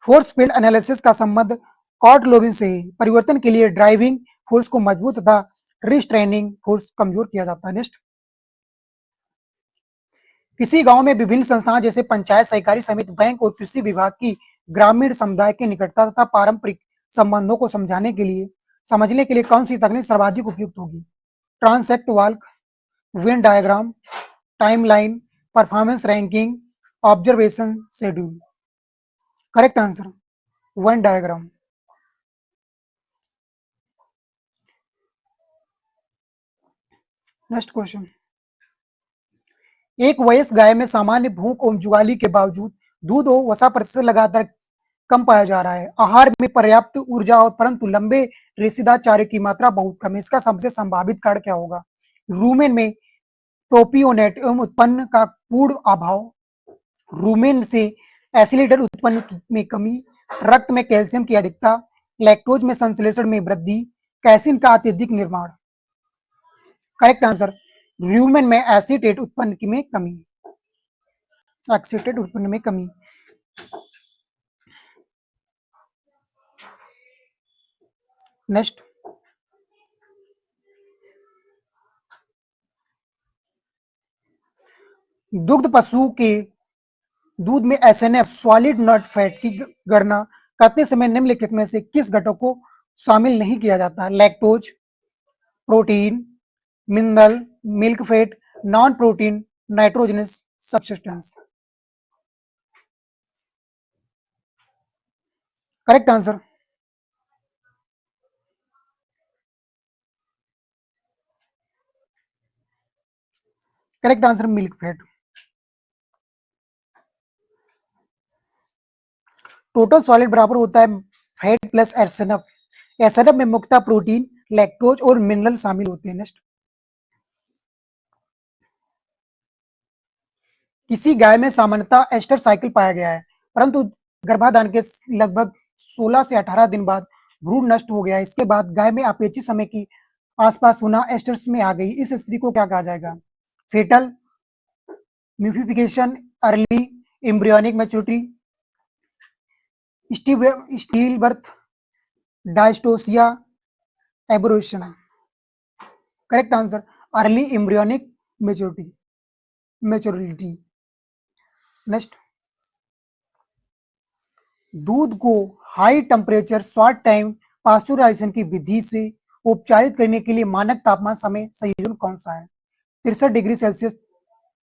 फोर्स फील्ड एनालिसिस का संबंध कॉर्ट लोबिन से है। परिवर्तन के लिए ड्राइविंग फोर्स को मजबूत तथा रिस्ट्रेनिंग फोर्स कमजोर किया जाता है। नेक्स्ट, किसी गांव में विभिन्न संस्थाएं जैसे पंचायत, सहकारी समिति, बैंक और कृषि विभाग की ग्रामीण समुदाय की निकटता तथा पारंपरिक संबंधों को समझने के लिए कौन सी तकनीक सर्वाधिक उपयुक्त होगी? Transect walk, Venn diagram, timeline, performance ranking, observation schedule. Correct answer Venn diagram. Next question, एक वयस्क गाय में सामान्य भूख और जुगाली के बावजूद दूध और वसा प्रतिशत लगातार कम पाया जा रहा है। आहार में पर्याप्त ऊर्जा और परंतु लंबे रेशेदार चारे की मात्रा बहुत कम है। इसका सबसे संभावित कारण क्या होगा? रूमेन में प्रोपियोनेट उत्पन्न का पूर्ण अभाव, रूमेन से एसिलेटेड उत्पन्न में कमी, रक्त में कैल्शियम की अधिकता, लैक्टोज में संश्लेषण में वृद्धि, कैसिन का अत्यधिक निर्माण। करेक्ट आंसर रूमेन में एसिटेट उत्पन्न में कमी, एसिटेट उत्पन्न में कमी। नेक्स्ट, दुग्ध पशु के दूध में एसएनएफ सॉलिड नट फैट की गणना करते समय निम्नलिखित में से किस घटक को शामिल नहीं किया जाता? Lactose, protein, mineral, milk fat, non protein, nitrogenous substance. Correct answer correct answer milk fat. Total solid बराबर होता है फैट प्लस एसएनएफ। एसएनएफ में मुख्यतः प्रोटीन, लैक्टोज और मिनरल शामिल होते हैं। नेक्स्ट, किसी गाय में सामान्यतः एस्टर साइकिल पाया गया है, परंतु गर्भाधान के लगभग 16 से 18 दिन बाद भ्रूण नष्ट हो गया। इसके बाद गाय में अपेक्षित समय की आसपास पुनः एस्टर्स में आ गई। इस स्थिति को क्या कहा जाएगा? Fetal mummification, early embryonic maturity, stillbirth, dystocia, abortion. Correct answer early embryonic maturity. Next, दूध को high temperature short time pasteurization की विधि से उपचारित करने के लिए मानक तापमान समय संयोजन कौन सा है? 63 degree Celsius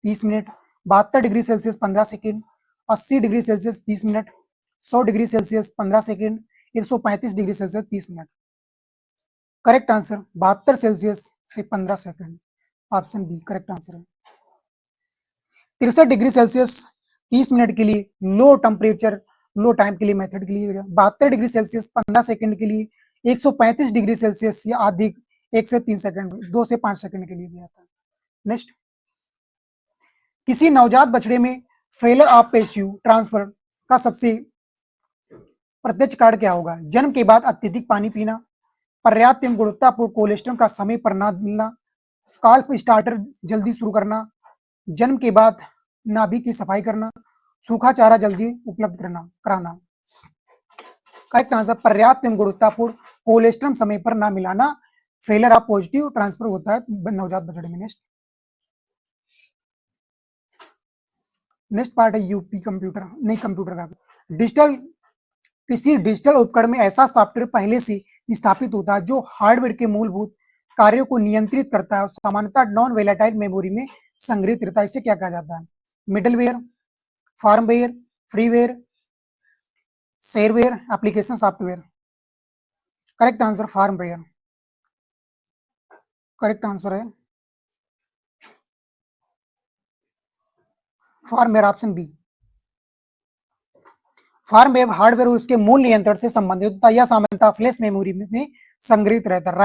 30 minute, 72 degree Celsius 15 second, 80 degree Celsius 30 minute, 100 degree Celsius 15 second, 135 degree Celsius 30 minute. Correct answer 72 Celsius से 15 second, option B correct answer है। 63 डिग्री सेल्सियस 30 मिनट के लिए लो टेम्परेचर लो टाइम के लिए मेथड के लिए, 72 डिग्री सेल्सियस 15 सेकंड के लिए, 135 डिग्री सेल्सियस या अधिक 1 से 3 सेकंड 2 से 5 सेकंड के लिए भी आता है। नेक्स्ट, किसी नवजात बछड़े में फेलर ऑफ पेशियू ट्रांसफर का सबसे प्रत्यक्ष कारण क्या होगा? जन्म के बाद अत्यधिक पानी पीना, पर्याप्त एवं गुणवत्तापूर्ण कोलेस्ट्रॉल का समय पर न मिलना, काल्फ स्टार्टर जल्दी शुरू करना, जन्म के बाद नाभि की सफाई करना, सूखा चारा जल्दी उपलब्ध कराना। करेक्ट आंसर पर्याप्त एवं गुणवत्तापूर्ण कोलेस्ट्रम समय पर ना मिलाना फेलर ऑफ पॉजिटिव ट्रांसफर होता है नवजात बछड़े में। नेक्स्ट पार्ट है यूपी कंप्यूटर, नहीं कंप्यूटर का डिजिटल। किसी डिजिटल उपकरण में ऐसा सॉफ्टवेयर पहले से स्थापित होता है जो हार्डवेयर के मूलभूत कार्यों को नियंत्रित करता है और सामान्यतः नॉन वोलेटाइल मेमोरी में संग्रहित रहता है। इसे क्या कहा जाता है? Middleware, firmware, freeware, shareware, application software. Correct answer firmware. Correct answer है firmware, option B. Firmware hardware और उसके मूल नियंत्रण से संबंधित होता है। यह सामान्यतः फ्लैश मेमोरी में संग्रहित रहता है।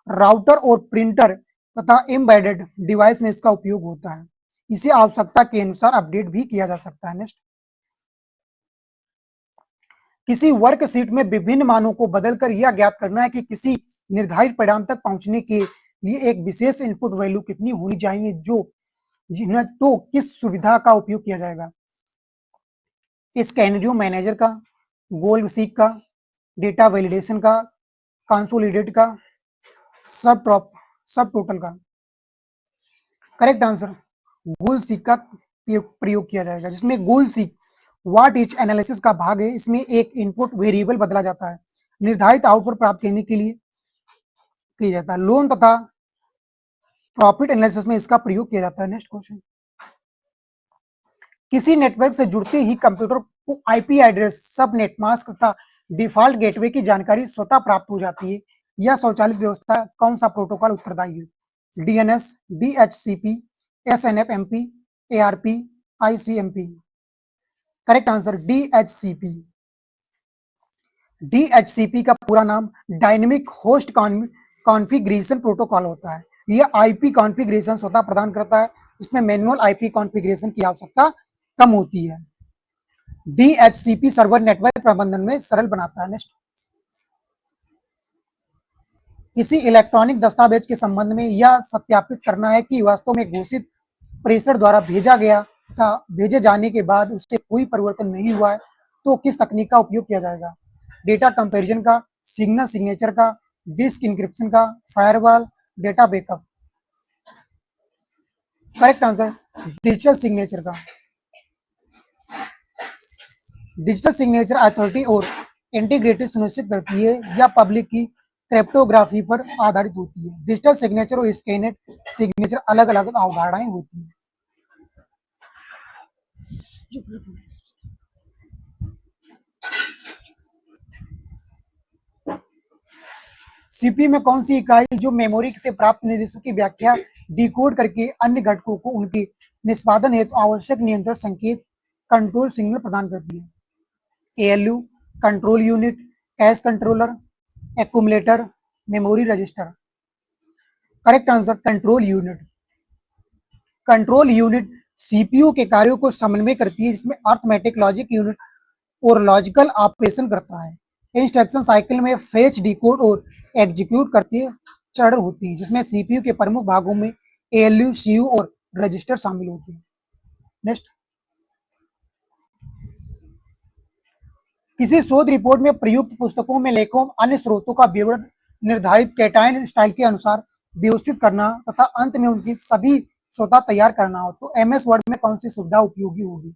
राउटर और प्रिंटर तथा एम्बेडेड डिवाइस में इसका उपयोग होता है। इसे आवश्यकता के अनुसार अपडेट भी किया जा सकता है। नेक्स्ट, किसी वर्कशीट में विभिन्न मानों को बदलकर यह ज्ञात करना है कि किसी निर्धारित परिणाम तक पहुंचने के लिए एक विशेष इनपुट वैल्यू कितनी होनी चाहिए, तो किस सुविधा का उपयोग किया जाएगा। स्कैनरियो मैनेजर का, गोल सीक का, डेटा वैलिडेशन का, कंसोलिडेट का, सब टोटल का। करेक्ट आंसर गोल सीक का प्रयोग किया जाएगा, जिसमें गोल सीक व्हाट इज एनालिसिस का भाग है। इसमें एक इनपुट वेरिएबल बदला जाता है, निर्धारित आउटपुट प्राप्त करने के लिए किया जाता है। लोन तथा प्रॉफिट एनालिसिस में इसका प्रयोग किया जाता है। नेक्स्ट क्वेश्चन, किसी नेटवर्क से जुड़ते ही कंप्यूटर को आईपी एड्रेस, सब नेट मास्क तथा डिफॉल्ट गेटवे की जानकारी स्वतः प्राप्त हो जाती है। यह स्वचालित व्यवस्था कौन सा प्रोटोकॉल उत्तरदायी है? DNS, DHCP, SNFMP, ARP, ICMP. Correct answer DHCP. DHCP का पूरा नाम डायनेमिक होस्ट कॉन्फ़िगरेशन प्रोटोकॉल होता है। यह आईपी कॉन्फ़िगरेशन स्वतः प्रदान करता है। इसमें मैनुअल आईपी कॉन्फ़िगरेशन की आवश्यकता कम होती है। डीएचसीपी सर्वर नेटवर्क प्रबंधन में सरल बनाता है। नेक्स्ट, किसी इलेक्ट्रॉनिक दस्तावेज के संबंध में यह सत्यापित करना है कि वास्तव में घोषित प्रेषक द्वारा भेजा गया था, भेजे जाने के बाद उससे कोई परिवर्तन नहीं हुआ है, तो किस तकनीक का उपयोग किया जाएगा? डेटा कंपैरिजन का, सिग्नल सिग्नेचर का, डिस्क इंक्रिप्शन का, firewall, data backup. Correct answer digital signature का। डिजिटल सिग्नेचर अथॉरिटी और इंटीग्रिटी सुनिश्चित करती है या पब्लिक की क्रिप्टोग्राफी पर आधारित होती है। डिजिटल सिग्नेचर और स्कैनेड सिग्नेचर अलग अलग अवधारणाएं होती हैं। सीपीयू में कौन सी इकाई जो मेमोरी से प्राप्त निर्देशों की व्याख्या डिकोड करके अन्य घटकों को उनके निष्पादन हेतु आवश्यक नियंत्रण संकेत कंट्रोल सिग्नल प्रदान करती है? ALU, control unit, cash controller, accumulator, memory register. Correct answer control unit. Control unit CPU के कार्यों को समन्वय करती है, जिसमें अर्थमेटिक लॉजिक यूनिट और लॉजिकल ऑपरेशन करता है। इंस्ट्रक्शन साइकिल में फेच, डिकोड और एग्जीक्यूट करती चरण होती है, जिसमें सीपीयू के प्रमुख भागों में एएलयू, सीयू और रजिस्टर शामिल होते हैं। नेक्स्ट, किसी शोध रिपोर्ट में प्रयुक्त पुस्तकों में लेखों अन्य स्रोतों का विवरण निर्धारित कैटायन स्टाइल के अनुसार व्यवस्थित करना तथा अंत में उनकी सभी स्वतः तैयार करना हो, तो एमएस वर्ड में कौन सी सुविधा उपयोगी होगी?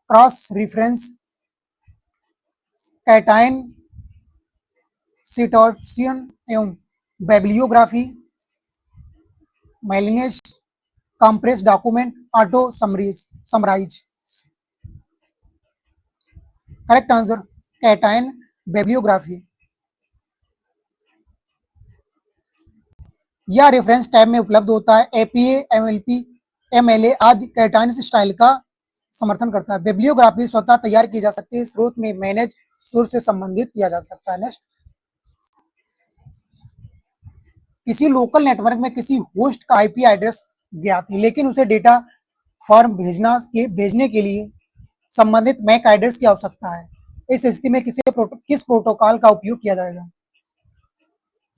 क्रॉस रिफरेंस, कैटायन सिटोर्शन एवं bibliography, mail merge, compress document, auto summarize. Correct answer citation bibliography. यह रेफरेंस टैब में उपलब्ध होता है। एपीए, एमएलपी, एमएलए आदि कैटायन स्टाइल का समर्थन करता है। बिब्लियोग्राफी स्वतः तैयार की जा सकती है, स्रोत में मैनेज सोर्स से संबंधित किया जा सकता है। नेक्स्ट, किसी लोकल नेटवर्क में किसी होस्ट का आईपी एड्रेस ज्ञात है, लेकिन उसे डेटा फॉर्म भेजने के लिए संबंधित मैक एड्रेस की आवश्यकता है। इस स्थिति में किस प्रोटोकॉल का उपयोग किया जाएगा?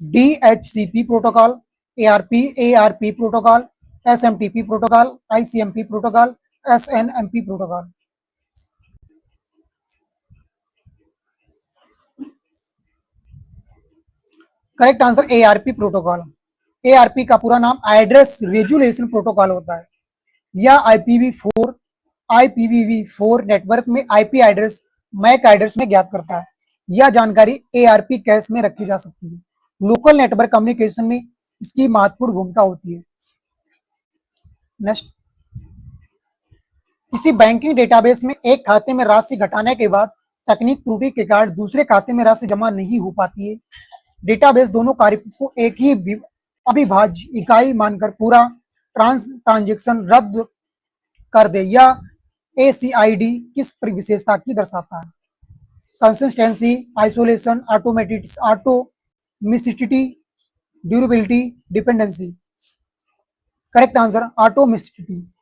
DHCP protocol, ARP protocol, SMTP protocol, ICMP protocol, SNMP protocol. Correct answer ARP protocol. ARP का पूरा नाम एड्रेस रेजुलेशन प्रोटोकॉल होता है। यह आईपीवी4 नेटवर्क में आईपी एड्रेस मैक एड्रेस में ज्ञात करता है। यह जानकारी एआरपी कैश में रखी जा सकती है। लोकल नेटवर्क कम्युनिकेशन में इसकी महत्वपूर्ण भूमिका होती है। नेक्स्ट, किसी बैंकिंग डेटाबेस में एक खाते में राशि घटाने के बाद तकनीक त्रुटि के कारण दूसरे खाते में राशि जमा नहीं हो पाती है। डेटाबेस दोनों कार्य को एक ही अविभाज्य इकाई मानकर पूरा ट्रांजैक्शन रद्द कर दे। यह एसीआईडी किस विशेषता की दर्शाता है? Consistency, isolation, atomicity, durability, dependency. Correct answer atomicity.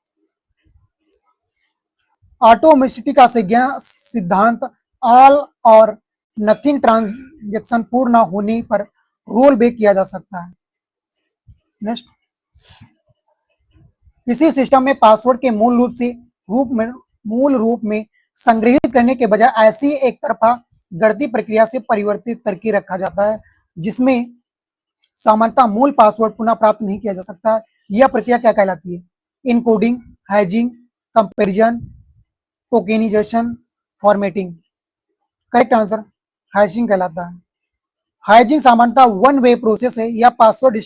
Atomicity का सिद्धांत ऑल और नथिंग ट्रांजेक्शन पूर्ण न होने पर रोल बैक किया जा सकता है। नेक्स्ट, किसी सिस्टम में पासवर्ड के मूल रूप में संग्रहित करने के बजाय ऐसी एक तरफा गणती प्रक्रिया से परिवर्तित करके रखा जाता है जिसमें सामान्यतः मूल पासवर्ड पुनः प्राप्त नहीं किया जा सकता। यह प्रक्रिया क्या कहलाती है? Encoding, hedging, comparison, tokenization, formatting. Correct answer hashing कहलाता है। हैजिंग सामान्यतः वन वे प्रोसेस है। यह पासवर्ड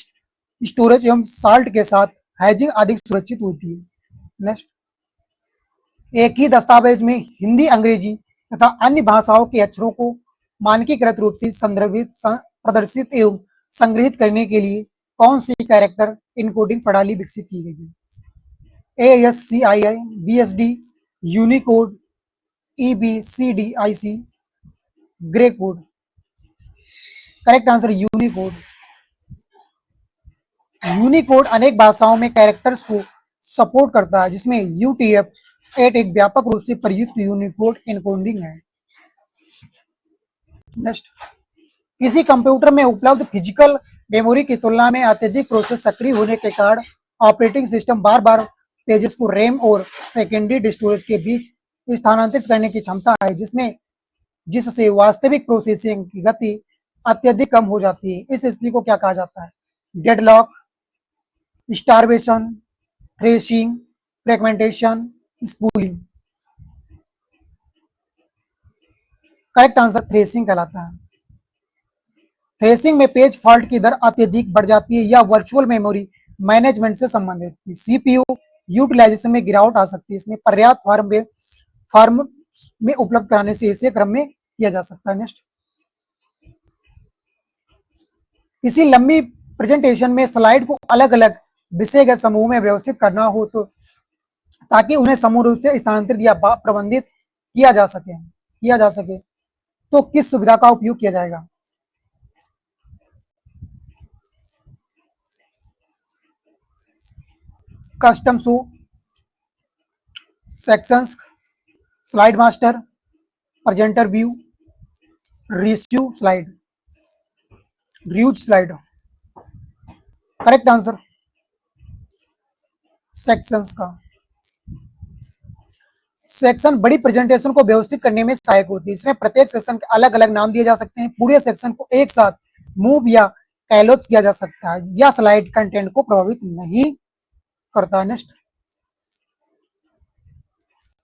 स्टोरेज एवं साल्ट के साथ हैजिंग अधिक सुरक्षित होती है। नेक्स्ट, एक ही दस्तावेज में हिंदी, अंग्रेजी तथा अन्य भाषाओं के अक्षरों को मानकीकृत रूप से प्रदर्शित एवं संग्रहित करने के लिए कौन सी कैरेक्टर इनकोडिंग प्रणाली विकसित की गई है? ASCII, BSD, Unicode, EBCDIC, grey code. Correct answer Unicode. Unicode अनेक भाषाओं में कैरेक्टर्स को सपोर्ट करता है जिसमें UTF-8 एक व्यापक रूप से प्रयुक्त यूनिकोड एन्कोडिंग है। नेक्स्ट, किसी कंप्यूटर में उपलब्ध फिजिकल मेमोरी की तुलना में अत्यधिक प्रोसेस सक्रिय होने के कारण ऑपरेटिंग सिस्टम बार बार पेजेस को रैम और सेकेंडरी स्टोरेज के बीच स्थानांतरित करने की क्षमता है जिससे वास्तविक प्रोसेसिंग की गति अत्यधिक कम हो जाती है। इस स्थिति को क्या कहा जाता है? Deadlock, starvation, threshing, fragmentation, spooling. Correct answer threshing कहलाता है। थ्रेशिंग में पेज फॉल्ट की दर अत्यधिक बढ़ जाती है या वर्चुअल मेमोरी मैनेजमेंट से संबंधित है। CPU यूटिलाइजेशन में गिरावट आ सकती है। इसमें पर्याप्त फॉर्म में उपलब्ध कराने से इसे क्रम में किया जा सकता है। नेक्स्ट, किसी लंबी प्रेजेंटेशन में स्लाइड को अलग अलग विषयगत समूह में व्यवस्थित करना हो तो ताकि उन्हें समूह रूप से स्थानांतरित या प्रबंधित किया जा सके तो किस सुविधा का उपयोग किया जाएगा? Custom show, sections, slide master, presenter view, review slide. Correct answer sections का। सेक्शन बड़ी प्रेजेंटेशन को व्यवस्थित करने में सहायक होती है। इसमें प्रत्येक सेक्शन के अलग अलग नाम दिए जा सकते हैं। पूरे सेक्शन को एक साथ मूव या कैलोप्स किया जा सकता है। यह स्लाइड कंटेंट को प्रभावित नहीं करता है। नेक्स्ट,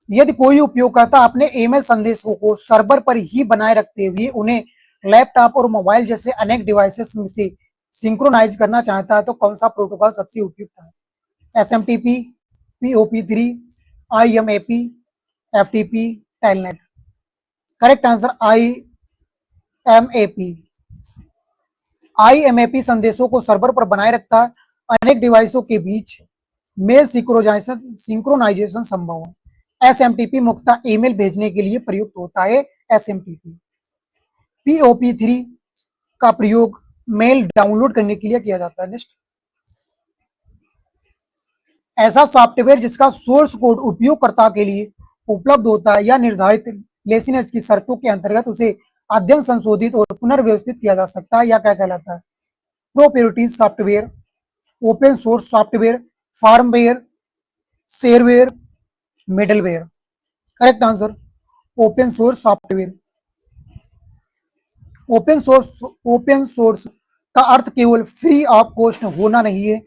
यदि कोई उपयोगकर्ता अपने ईमेल संदेशों को सर्वर पर ही बनाए रखते हुए उन्हें लैपटॉप और मोबाइल जैसे अनेक डिवाइसेस में से सिंक्रोनाइज करना चाहता है तो कौन सा प्रोटोकॉल सबसे उपयुक्त है? SMTP, POP3, IMAP, FTP, telnet. Correct answer IMAP। IMAP संदेशों को सर्वर पर बनाए रखता है। अनेक डिवाइसों के बीच मेल सिंक्रोनाइजेशन संभव है। SMTP मुख्यतः ईमेल भेजने के लिए प्रयुक्त होता है। SMTP। POP3 का प्रयोग मेल डाउनलोड करने के लिए किया जाता है। नेक्स्ट, ऐसा सॉफ्टवेयर जिसका सोर्स कोड उपयोगकर्ता के लिए उपलब्ध होता है या निर्धारित लाइसेंस की शर्तों के अंतर्गत उसे अध्ययन, संशोधित और पुनर्व्यवस्थित किया जा सकता है या क्या कहलाता है? Proprietary software, open source software, firmware, shareware, middleware. Correct answer open source software. Open source का अर्थ केवल फ्री ऑफ कॉस्ट होना नहीं है।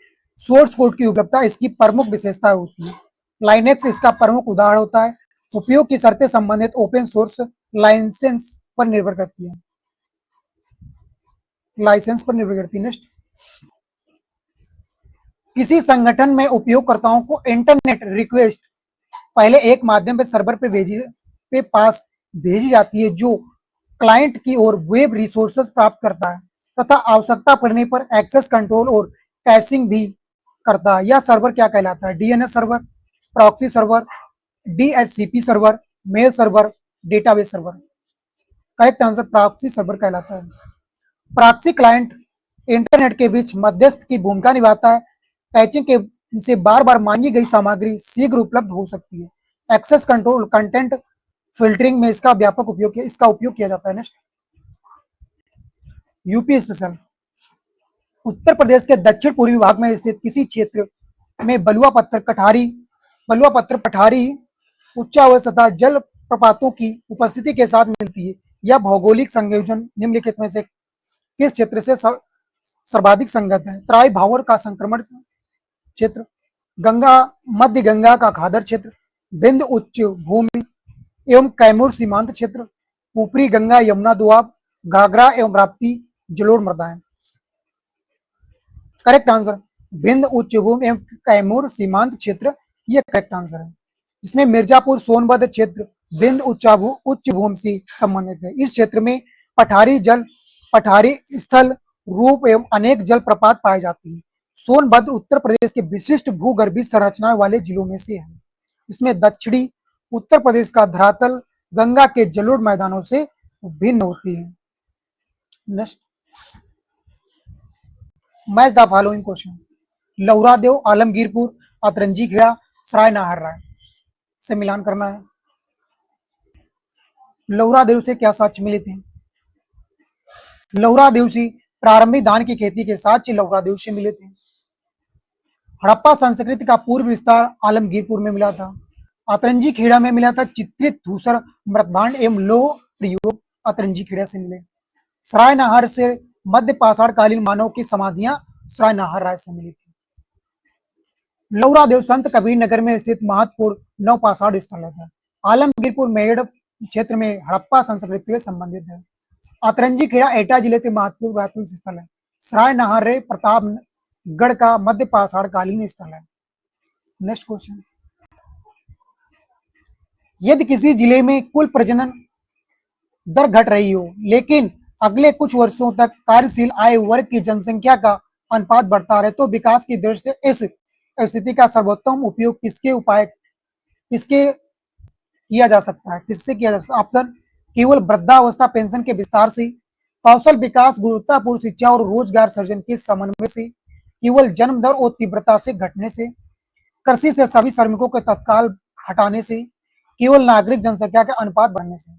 सोर्स कोड की उपलब्धता इसकी प्रमुख विशेषता होती है। लाइनेक्स इसका प्रमुख उदाहरण होता है। उपयोग की शर्तें संबंधित ओपन सोर्स लाइसेंस पर निर्भर करती है। नेक्स्ट, किसी संगठन में उपयोगकर्ताओं को इंटरनेट रिक्वेस्ट पहले एक माध्यम पे सर्वर पे पास भेजी जाती है जो क्लाइंट की ओर वेब रिसोर्सेज प्राप्त करता है तथा आवश्यकता पड़ने पर एक्सेस कंट्रोल और कैशिंग भी करता है। यह सर्वर क्या कहलाता है? DNS server, proxy server, DHCP server, mail server, database server. Correct answer proxy server कहलाता है। प्रॉक्सी क्लाइंट इंटरनेट के बीच मध्यस्थ की भूमिका निभाता है। कैचिंग के से बार बार मांगी गई सामग्री शीघ्र उपलब्ध हो सकती है। एक्सेस कंट्रोल कंटेंट फिल्टरिंग में इसका उपयोग किया जाता है। Next, UP special. Uttar Pradesh के दक्षिण पूर्वी भाग में स्थित किसी क्षेत्र में बलुआ पत्थर पठारी उच्चावच तथा जल प्रपातों की उपस्थिति के साथ मिलती है। यह भौगोलिक संयोजन निम्नलिखित में से किस क्षेत्र से सर्वाधिक संगत है? तराई भावर का संक्रमण क्षेत्र, गंगा मध्य गंगा का खादर क्षेत्र, बिंद उच्च भूमि एवं कैमूर सीमांत क्षेत्र, ऊपरी गंगा यमुना दोआब, घाघरा एवं राप्ती जलोढ़ मृदाएं। करेक्ट आंसर बिंद उच्च भूमि एवं कैमूर सीमांत क्षेत्र, यह करेक्ट आंसर है। इसमें मिर्जापुर सोनभद्र क्षेत्र बिंद उच्च भूमि से संबंधित है। इस क्षेत्र में पठारी स्थल रूप एवं अनेक जल प्रपात पाए जाते हैं। सोनभद्र उत्तर प्रदेश के विशिष्ट भूगर्भीय संरचनाएं वाले जिलों में से है। इसमें दक्षिणी उत्तर प्रदेश का धरातल गंगा के जलोढ़ मैदानों से भिन्न होती है। Next, match the following question. Lahuradewa, Alamgirpur, Atranji Khera, Sarai Nahar Rai से मिलान करना है। लौरादेव से क्या साक्ष्य मिले थे? लौरादेव से प्रारंभिक धान की खेती के साक्ष्य लौरादेव से मिले थे। हड़प्पा संस्कृति का पूर्व विस्तार आलमगीरपुर में मिला था। अतरंजी खेड़ा में मिला था चित्रित धूसर मृतभांड एवं लोह प्रयोग अतरंजी खेड़ा से मिले। सराय नाहर से मध्य पाषाण कालीन मानव की समाधियां सराय नाहर राय से मिली थी। लौरादेव संत कबीर नगर में स्थित महत्वपूर्ण नवपाषाण स्थल है। आलमगीरपुर मेड़ क्षेत्र में हड़प्पा संस्कृति से संबंधित है। अतरंजी खेड़ा एटा जिले के महत्वपूर्ण वैतनिक स्थल है। सराय नाहर प्रतापगढ़ का मध्य पाषाण कालीन स्थल है। नेक्स्ट क्वेश्चन, यदि किसी जिले में कुल प्रजनन दर घट रही हो लेकिन अगले कुछ वर्षों तक कार्यशील आय वर्ग की जनसंख्या का अनुपात बढ़ता रहे तो विकास की दृष्टि से इस स्थिति का सर्वोत्तम उपयोग किसके किया जा सकता है? किससे किया जा सकता है? ऑप्शन, केवल वृद्धावस्था पेंशन के विस्तार से, कौशल विकास, गुणवत्तापूर्ण शिक्षा और रोजगार सृजन के समन्वय से, केवल जन्म दर और तीव्रता से घटने से, कृषि से सभी श्रमिकों को तत्काल हटाने से, केवल नागरिक जनसंख्या का अनुपात बढ़ने से।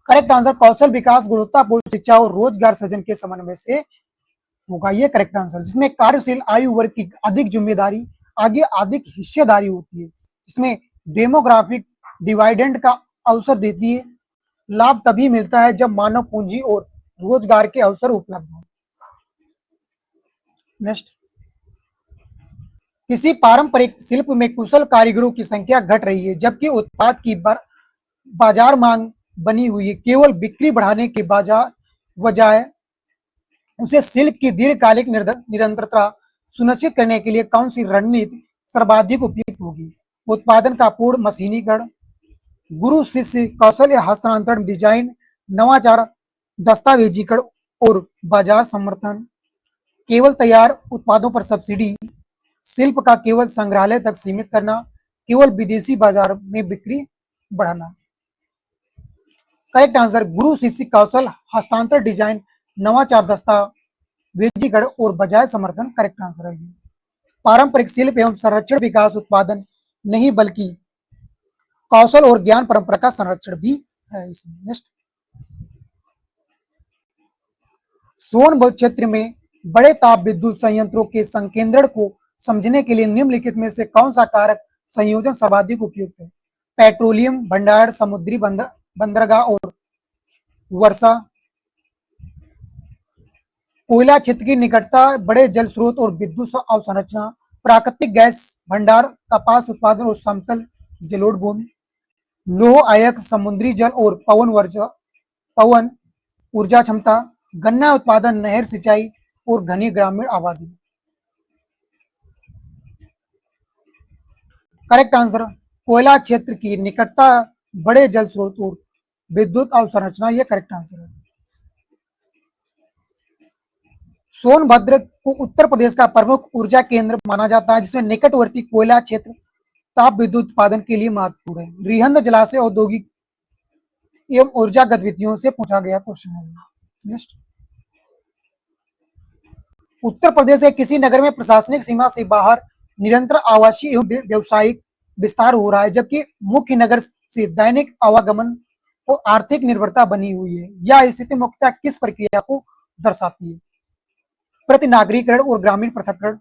करेक्ट आंसर कौशल विकास, गुणवत्तापूर्ण शिक्षा और रोजगार सृजन के समन्वय से होगा, ये करेक्ट आंसर। जिसमें कार्यशील आयु वर्ग की अधिक जिम्मेदारी आगे अधिक हिस्सेदारी होती है। इसमें डेमोग्राफिक डिवाइडेंड का अवसर देती है। लाभ तभी मिलता है जब मानव पूंजी और रोजगार के अवसर उपलब्ध हो। नेक्स्ट, किसी पारंपरिक शिल्प में कुशल कारीगरों की संख्या घट रही है जबकि उत्पाद की बाजार मांग बनी हुई है। केवल बिक्री बढ़ाने के बजाय उसे शिल्प की दीर्घकालिक निरंतरता सुनिश्चित करने के लिए कौन सी रणनीति सर्वाधिक उपयुक्त होगी? उत्पादन का पूर्ण मशीनीकरण, गुरु शिष्य कौशल या हस्तांतरण, डिजाइन नवाचार, दस्तावेजीकरण और बाजार समर्थन, केवल तैयार उत्पादों पर सब्सिडी, शिल्प का केवल संग्रहालय तक सीमित करना, केवल विदेशी बाजार में बिक्री बढ़ाना। करेक्ट आंसर गुरु शिष्य कौशल हस्तांतरण, डिजाइन नवाचार, दस्तावेजीकरण और बाजार समर्थन करेक्ट आंसर है। पारंपरिक शिल्प एवं संरक्षण विकास उत्पादन नहीं बल्कि कौशल और ज्ञान परंपरा का संरक्षण भी है इसमें। नेक्स्ट, सोनभद्र क्षेत्र में बड़े ताप विद्युत संयंत्रों के संकेंद्रण को समझने के लिए निम्नलिखित में से कौन सा कारक संयोजन सर्वाधिक उपयुक्त है? पेट्रोलियम भंडार, समुद्री बंदरगाह और वर्षा, कोयला क्षेत्र की निकटता, बड़े जल स्रोत और विद्युत अवसंरचना, प्राकृतिक गैस भंडार, कपास उत्पादन और समतल जलोढ़ भूमि, लौह अयस्क, समुद्री जल और पवन ऊर्जा क्षमता, गन्ना उत्पादन, नहर सिंचाई और घनी ग्रामीण आबादी। करेक्ट आंसर कोयला क्षेत्र की निकटता, बड़े जल स्रोत और विद्युत अवसंरचना, यह करेक्ट आंसर है। सोनभद्र को उत्तर प्रदेश का प्रमुख ऊर्जा केंद्र माना जाता है जिसमें निकटवर्ती कोयला क्षेत्र ताप विद्युत उत्पादन के लिए महत्वपूर्ण है। रिहंद जलाशय औद्योगिक एवं ऊर्जा गतिविधियों से पूछा गया क्वेश्चन है। नेक्स्ट, उत्तर प्रदेश के किसी नगर में प्रशासनिक सीमा से बाहर निरंतर आवासीय एवं व्यवसायिक विस्तार हो रहा है, जबकि मुख्य नगर से दैनिक आवागमन और आर्थिक निर्भरता बनी हुई है। यह स्थिति मुख्यतः किस प्रक्रिया को दर्शाती है? प्रति नागरीकरण और ग्रामीण पृथक्करण,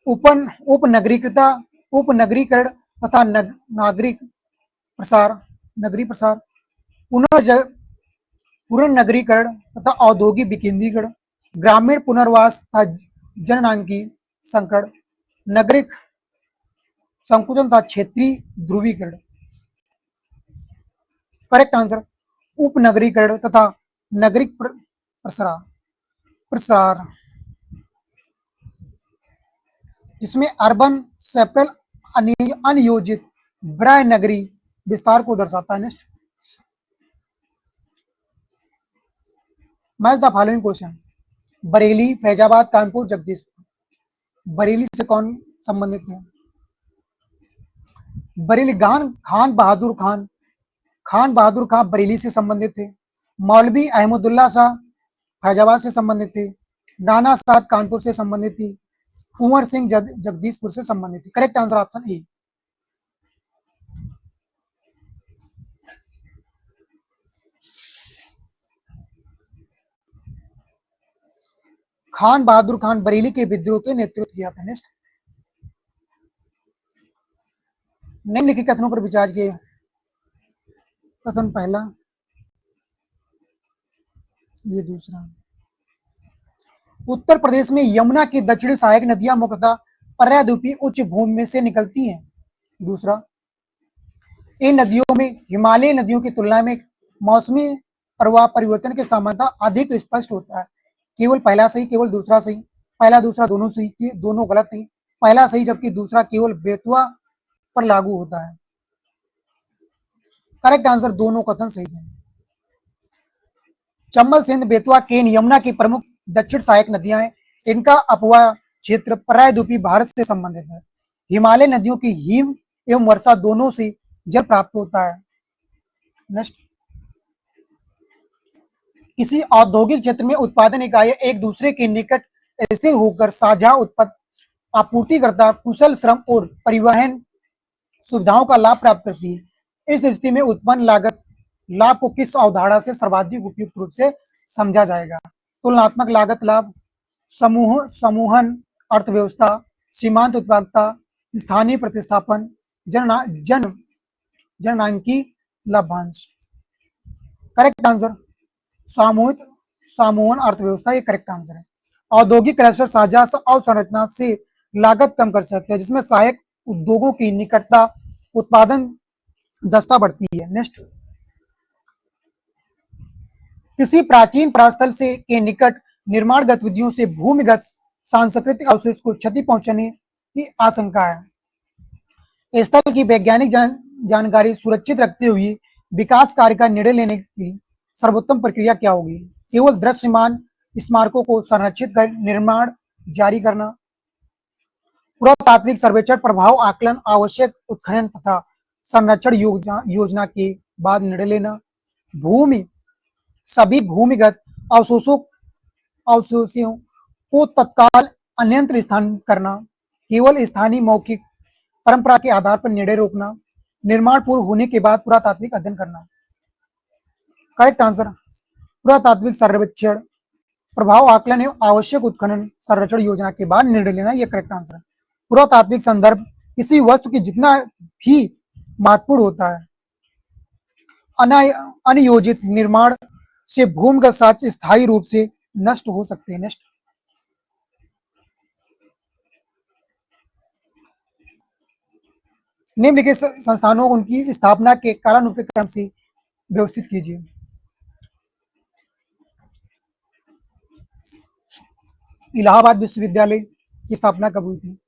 उपनगरीकृता उपनगरीकरण तथा नागरिक प्रसार, नगरीय प्रसार, पुनर्नगरीकरण तथा औद्योगिक विकेंद्रीकरण, ग्रामीण पुनर्वास तथा जननांगी संकट, नागरिक संकुचन तथा क्षेत्रीय ध्रुवीकरण। करेक्ट आंसर उपनगरीकरण तथा नागरिक प्रसार, जिसमें अर्बन सेपरल अनियोजित ब्राय नगरी विस्तार को दर्शाता है। Next, match the following question, Bareilly, Faizabad, Kanpur, Jagdishpur. Bareilly से कौन संबंधित है? बरेली खान बहादुर खान बरेली से संबंधित थे। मौलवी अहमदुल्ला शाह फैजाबाद से संबंधित थे। नाना साहब कानपुर से संबंधित थी। कुंवर सिंह जगदीशपुर से संबंधित थी। Correct answer option A. Khan Bahadur Khan Bareilly के विद्रोह के नेतृत्व किया था। नेक्स्ट, निम्नलिखित कथनों पर विचार किए। कथन पहला, ये दूसरा, उत्तर प्रदेश में यमुना की दक्षिणी सहायक नदियां मुख्यतः पर्यायद्वीपीय उच्च भूमि में से निकलती हैं। दूसरा, इन नदियों में हिमालयी नदियों की तुलना में मौसमी प्रवाह परिवर्तन के सामान्यता अधिक स्पष्ट होता है। केवल पहला सही, केवल दूसरा सही। पहला दूसरा दोनों सही, दोनों गलत नहीं। पहला सही जबकि दूसरा केवल बेतवा पर लागू होता है। करेक्ट आंसर दोनों कथन सही है। चंबल, सिंध, बेतवा, केन यमुना की प्रमुख दक्षिण सहायक नदियां हैं। इनका अपवाह क्षेत्र प्रायद्वीपीय भारत से संबंधित है। हिमालय नदियों की हिम एवं वर्षा दोनों से जल प्राप्त होता है। नेक्स्ट, किसी औद्योगिक क्षेत्र में उत्पादन इकाइयां एक दूसरे के निकट ऐसे होकर साझा उत्पाद आपूर्तिकर्ता कुशल श्रम और परिवहन सुविधाओं का लाभ प्राप्त करती है। इस स्थिति में उत्पन्न लागत लाभ को किस अवधारणा से सर्वाधिक उपयुक्त रूप से समझा जाएगा? तुलनात्मक लागत लाभ, समूहन अर्थव्यवस्था, सीमांत उत्पादकता, स्थानीय प्रतिस्थापन, जननांकी लाभांश। करेक्ट आंसर समूहन अर्थव्यवस्था, ये करेक्ट आंसर है। औद्योगिक क्लस्टर साझा अवसंरचना से लागत कम कर सकते हैं, जिसमें सहायक उद्योगों की निकटता उत्पादन दक्षता बढ़ती है। नेक्स्ट, किसी प्राचीन परास्थल से के निकट निर्माण गतिविधियों से भूमिगत सांस्कृतिक अवशेष को क्षति पहुंचने की आशंका है। स्थल की वैज्ञानिक जानकारी सुरक्षित रखते हुए विकास कार्य का निर्णय लेने की सर्वोत्तम प्रक्रिया क्या होगी? केवल दृश्यमान स्मारकों को संरक्षित कर निर्माण जारी करना, पुरातात्विक सर्वेक्षण, प्रभाव आकलन, आवश्यक उत्खनन तथा संरक्षण योजना के बाद निर्णय लेना, सभी भूमिगत अवशेषों को तत्काल अन्यत्र स्थानांतरित करना, केवल स्थानीय मौखिक परंपरा के आधार पर निर्णय रोकना, निर्माण पूर्ण होने के बाद पुरातात्विक अध्ययन करना। करेक्ट आंसर पुरातात्विक सर्वेक्षण, प्रभाव आकलन एवं आवश्यक उत्खनन संरक्षण योजना के बाद निर्णय लेना, यह करेक्ट आंसर है। पुरातात्विक संदर्भ किसी वस्तु की जितना भी महत्वपूर्ण होता है, अनियोजित निर्माण से भूमिगत साक्ष्य स्थायी रूप से नष्ट हो सकते हैं। नेक्स्ट, निम्नलिखित संस्थानों को उनकी स्थापना के कालानुक्रम क्रम से व्यवस्थित कीजिए। इलाहाबाद विश्वविद्यालय की स्थापना कब हुई थी?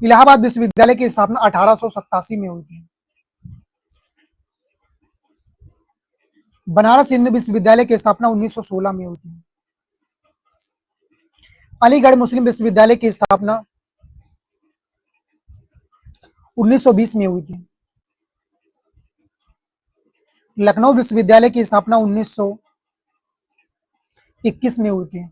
इलाहाबाद विश्वविद्यालय की स्थापना 1887 में हुई थी। बनारस हिंदू विश्वविद्यालय की स्थापना 1916 में हुई थी। अलीगढ़ मुस्लिम विश्वविद्यालय की स्थापना 1920 में हुई थी। लखनऊ विश्वविद्यालय की स्थापना 1921 में हुई थी।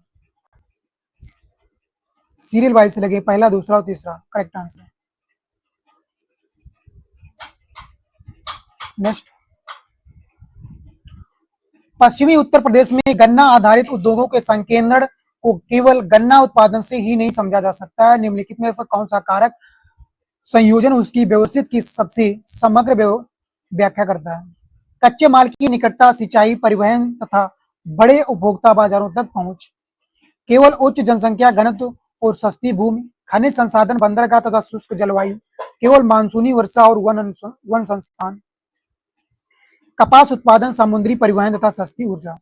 सीरियल वाइज से लगे, पहला, दूसरा और तीसरा, करेक्ट आंसर। नेक्स्ट, पश्चिमी उत्तर प्रदेश में गन्ना आधारित उद्योगों के संकेंद्रण को केवल गन्ना उत्पादन से ही नहीं समझा जा सकता है। निम्नलिखित में से कौन सा कारक संयोजन उसकी व्यवस्थित की सबसे समग्र व्याख्या करता है? कच्चे माल की निकटता, सिंचाई, परिवहन तथा बड़े उपभोक्ता बाजारों तक पहुंच, केवल उच्च जनसंख्या घनत्व और सस्ती भूमि, खनिज संसाधन, बंदरगाह तथा शुष्क जलवायु, केवल मानसूनी वर्षा और वन संस्थान, कपास उत्पादन, समुद्री परिवहन तथा सस्ती ऊर्जा।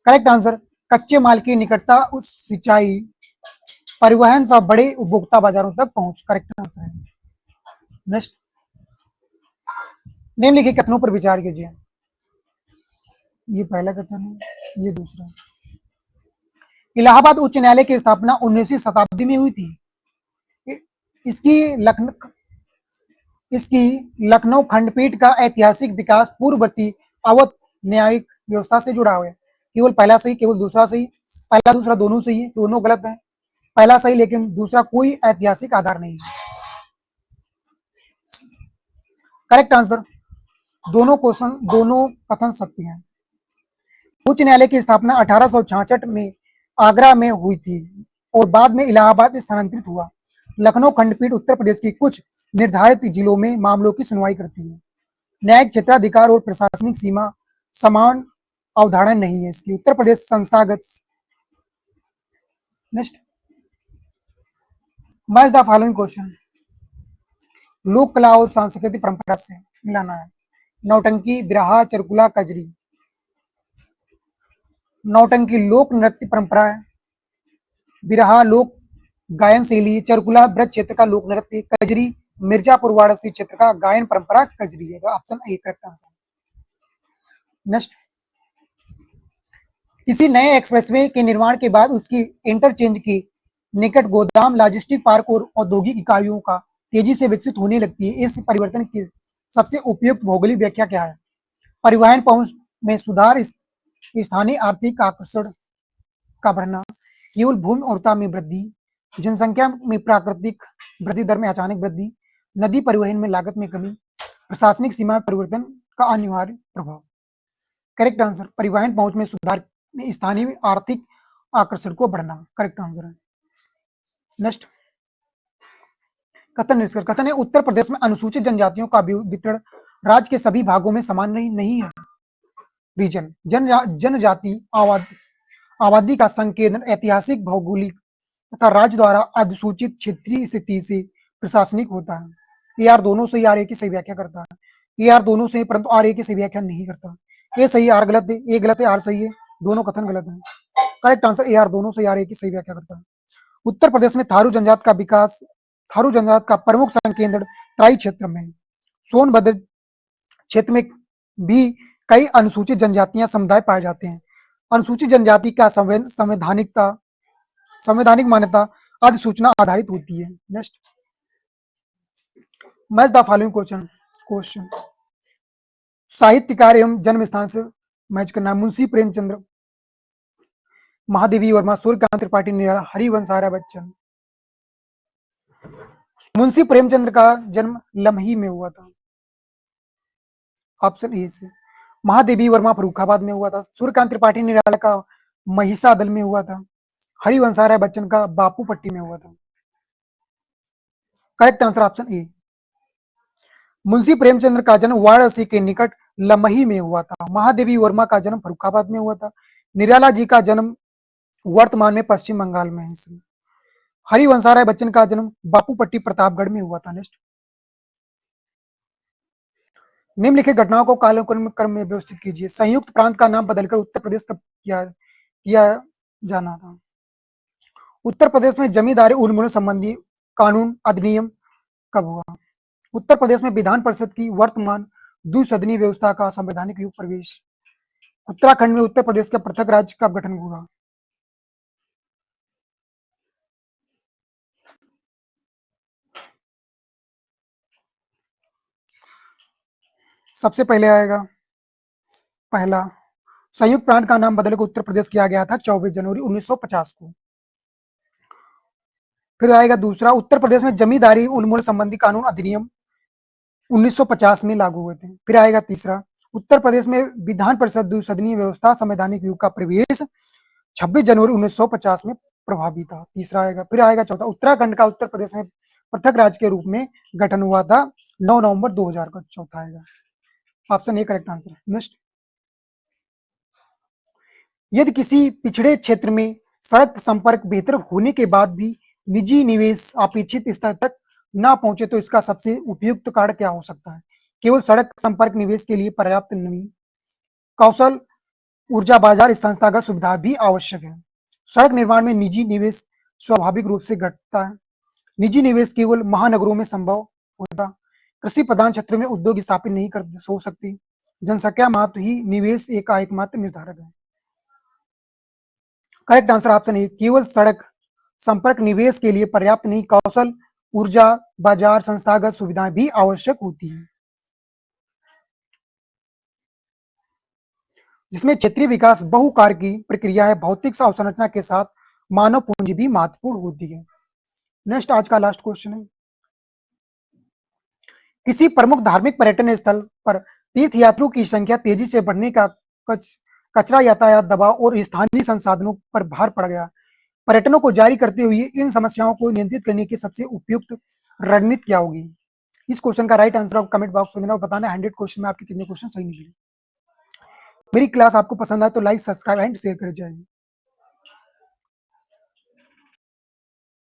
करेक्ट आंसर, कच्चे माल की निकटता, उच्च सिंचाई, परिवहन तथा बड़े उपभोक्ता बाजारों तक पहुंच, करेक्ट आंसर है। नेक्स्ट, निम्नलिखित कथनों पर विचार कीजिए। ये पहला कथन है, ये दूसरा। इलाहाबाद उच्च न्यायालय की स्थापना 19वीं शताब्दी में हुई थी। इसकी लखनऊ इसकी लखनऊ खंडपीठ का ऐतिहासिक विकास पूर्ववर्ती अवध न्यायिक व्यवस्था से जुड़ा हुआ है। केवल पहला सही, केवल दूसरा सही, पहला दूसरा दोनों सही है, दोनों गलत है। पहला सही लेकिन दूसरा कोई ऐतिहासिक आधार नहीं है। करेक्ट आंसर, दोनों कथन सत्य हैं। उच्च न्यायालय की स्थापना 1866 में आगरा में हुई थी और बाद में इलाहाबाद स्थानांतरित हुआ। लखनऊ खंडपीठ उत्तर प्रदेश की कुछ निर्धारित जिलों में मामलों की सुनवाई करती है। न्यायिक क्षेत्राधिकार और प्रशासनिक सीमा समान अवधारणा नहीं है इसकी। उत्तर प्रदेश संस्थागत। Next, match the following question. लोक कला और सांस्कृतिक परंपरा से मिलाना है। नौटंकी, बिरहा, चरकुला, कजरी। नौटंकी लोक नृत्य परंपरा है, बिरहा लोक गायन शैली, चरकुला ब्रज क्षेत्र का लोक नृत्य, कजरी मिर्जापुर वाराणसी क्षेत्र का गायन परंपरा कजरी है। Option A correct answer. Next, किसी नए एक्सप्रेसवे के निर्माण के बाद उसकी इंटरचेंज की निकट गोदाम, लॉजिस्टिक पार्क और औद्योगिक इकाइयों का तेजी से विकसित होने लगती है। इस परिवर्तन की सबसे उपयुक्त भौगोलिक व्याख्या क्या है? परिवहन पहुंच में सुधार, स्थानीय आर्थिक आकर्षण का बढ़ना, केवल भूमि उर्वरता में वृद्धि, जनसंख्या में प्राकृतिक वृद्धि दर में अचानक वृद्धि, नदी परिवहन में लागत में कमी, प्रशासनिक सीमा परिवर्तन का अनिवार्य प्रभाव। करेक्ट आंसर, परिवहन पहुंच में सुधार में स्थानीय आर्थिक आकर्षण को बढ़ना, करेक्ट आंसर है। नेक्स्ट, कथन निष्कर्ष। कथन है उत्तर प्रदेश में अनुसूचित जनजातियों का वितरण राज्य के सभी भागों में समान नहीं है। रीजन, जनजाति आबादी का संकेंद्रण ऐतिहासिक, भौगोलिक तथा राज्य द्वारा अधिसूचित क्षेत्रीय स्थिति से प्रशासनिक होता है। ये आर दोनों सही, आर ए की सही व्याख्या करता है। ये आर दोनों सही परंतु आर ए की सही व्याख्या नहीं करता। ये सही, आर गलत है, ए गलत है, आर सही है, दोनों कथन गलत है। करेक्ट आंसर ए आर दोनों सही, आर ए की सही व्याख्या करता है। उत्तर प्रदेश में थारू जनजात का विकास, थारू जनजात का प्रमुख संकेंद्रण तराई क्षेत्र में, सोनभद्र क्षेत्र में भी कई अनुसूचित जनजातियां समुदाय पाए जाते हैं। अनुसूचित जनजाति का संवैधानिक मान्यता अधिसूचना आधारित होती है। Next, match the following question. साहित्यकार एवं जन्म स्थान से मैच करना है। मुंशी प्रेमचंद्र, महादेवी वर्मा, सूर्यकांत त्रिपाठी निराला, हरिवंश आर्य बच्चन। मुंशी प्रेमचंद्र का जन्म लम्ही में हुआ था, ऑप्शन ए से। महादेवी वर्मा फर्रुखाबाद में हुआ था। सूर्यकांत त्रिपाठी निराला का महिषादल में हुआ था। हरिवंश आर्य बच्चन का बापूपट्टी में हुआ था। करेक्ट आंसर ऑप्शन ए। मुंशी प्रेमचंद्र का जन्म वाराणसी के निकट लमही में हुआ था। महादेवी वर्मा का जन्म फर्रुखाबाद में हुआ था। निराला जी का जन्म वर्तमान में पश्चिम बंगाल में है इसमें। हरिवंश राय बच्चन का जन्म बापूपट्टी प्रतापगढ़ में हुआ था। नेक्स्ट, निम्नलिखित घटनाओं को कालक्रम में व्यवस्थित कीजिए। संयुक्त प्रांत का नाम बदलकर उत्तर प्रदेश कब किया जाना था? उत्तर प्रदेश में जमींदारी उन्मूलन संबंधी कानून अधिनियम कब हुआ? उत्तर प्रदेश में विधान परिषद की वर्तमान द्विसदनीय व्यवस्था का संवैधानिक युग प्रवेश। उत्तराखंड में उत्तर प्रदेश का पृथक राज्य कब गठन हुआ? सबसे पहले आएगा पहला, संयुक्त प्रांत का नाम बदलकर उत्तर प्रदेश किया गया था 24 जनवरी 1950 को। फिर आएगा दूसरा, उत्तर प्रदेश में जमींदारी उन्मूलन संबंधी कानून अधिनियम 1950 में लागू हुए थे। फिर आएगा तीसरा, उत्तर प्रदेश में विधान परिषद द्विसदनीय व्यवस्था संवैधानिक युग का प्रवेश 26 जनवरी 1950 में प्रभावी था। तीसरा आएगा। फिर आएगा चौथा, उत्तराखंड का उत्तर प्रदेश में पृथक राज्य के रूप में गठन हुआ था 9 नवंबर 2000 का। चौथा आएगा, option A correct answer. Next, यदि किसी पिछड़े क्षेत्र में सड़क संपर्क बेहतर होने के बाद भी निजी निवेश अपेक्षित स्तर तक ना पहुंचे तो इसका सबसे उपयुक्त कारण क्या हो सकता है? केवल सड़क संपर्क निवेश के लिए पर्याप्त नहीं, कौशल, ऊर्जा बाजार, संस्थागत सुविधा भी आवश्यक है। सड़क निर्माण में निजी निवेश स्वाभाविक रूप से घटता है। निजी निवेश केवल महानगरों में संभव होता। कृषि प्रधान क्षेत्रों में उद्योग स्थापित नहीं कर हो सकती। जनसंख्या महत्व ही निवेश का एकमात्र निर्धारक है। करेक्ट आंसर ऑप्शन ए, केवल सड़क संपर्क निवेश के लिए पर्याप्त नहीं, कौशल, ऊर्जा बाजार, संस्थागत सुविधाएं भी आवश्यक होती हैं। जिसमें क्षेत्रीय विकास बहुकार की प्रक्रिया है, भौतिक अवसंरचना के साथ मानव पूंजी भी महत्वपूर्ण होती है। नेक्स्ट, आज का लास्ट क्वेश्चन है, किसी प्रमुख धार्मिक पर्यटन स्थल पर तीर्थयात्रियों की संख्या तेजी से बढ़ने का कचरा यातायात दबाव और स्थानीय संसाधनों पर भार पड़ गया। पर्यटनों को जारी करते हुए इन समस्याओं को नियंत्रित करने की सबसे उपयुक्त रणनीति क्या होगी? इस क्वेश्चन का राइट आंसर आप कमेंट बॉक्स में देना और बताना 100 क्वेश्चन में आपके कितने क्वेश्चन सही निकले। मेरी क्लास आपको पसंद आए तो लाइक, सब्सक्राइब एंड शेयर कर जाइए।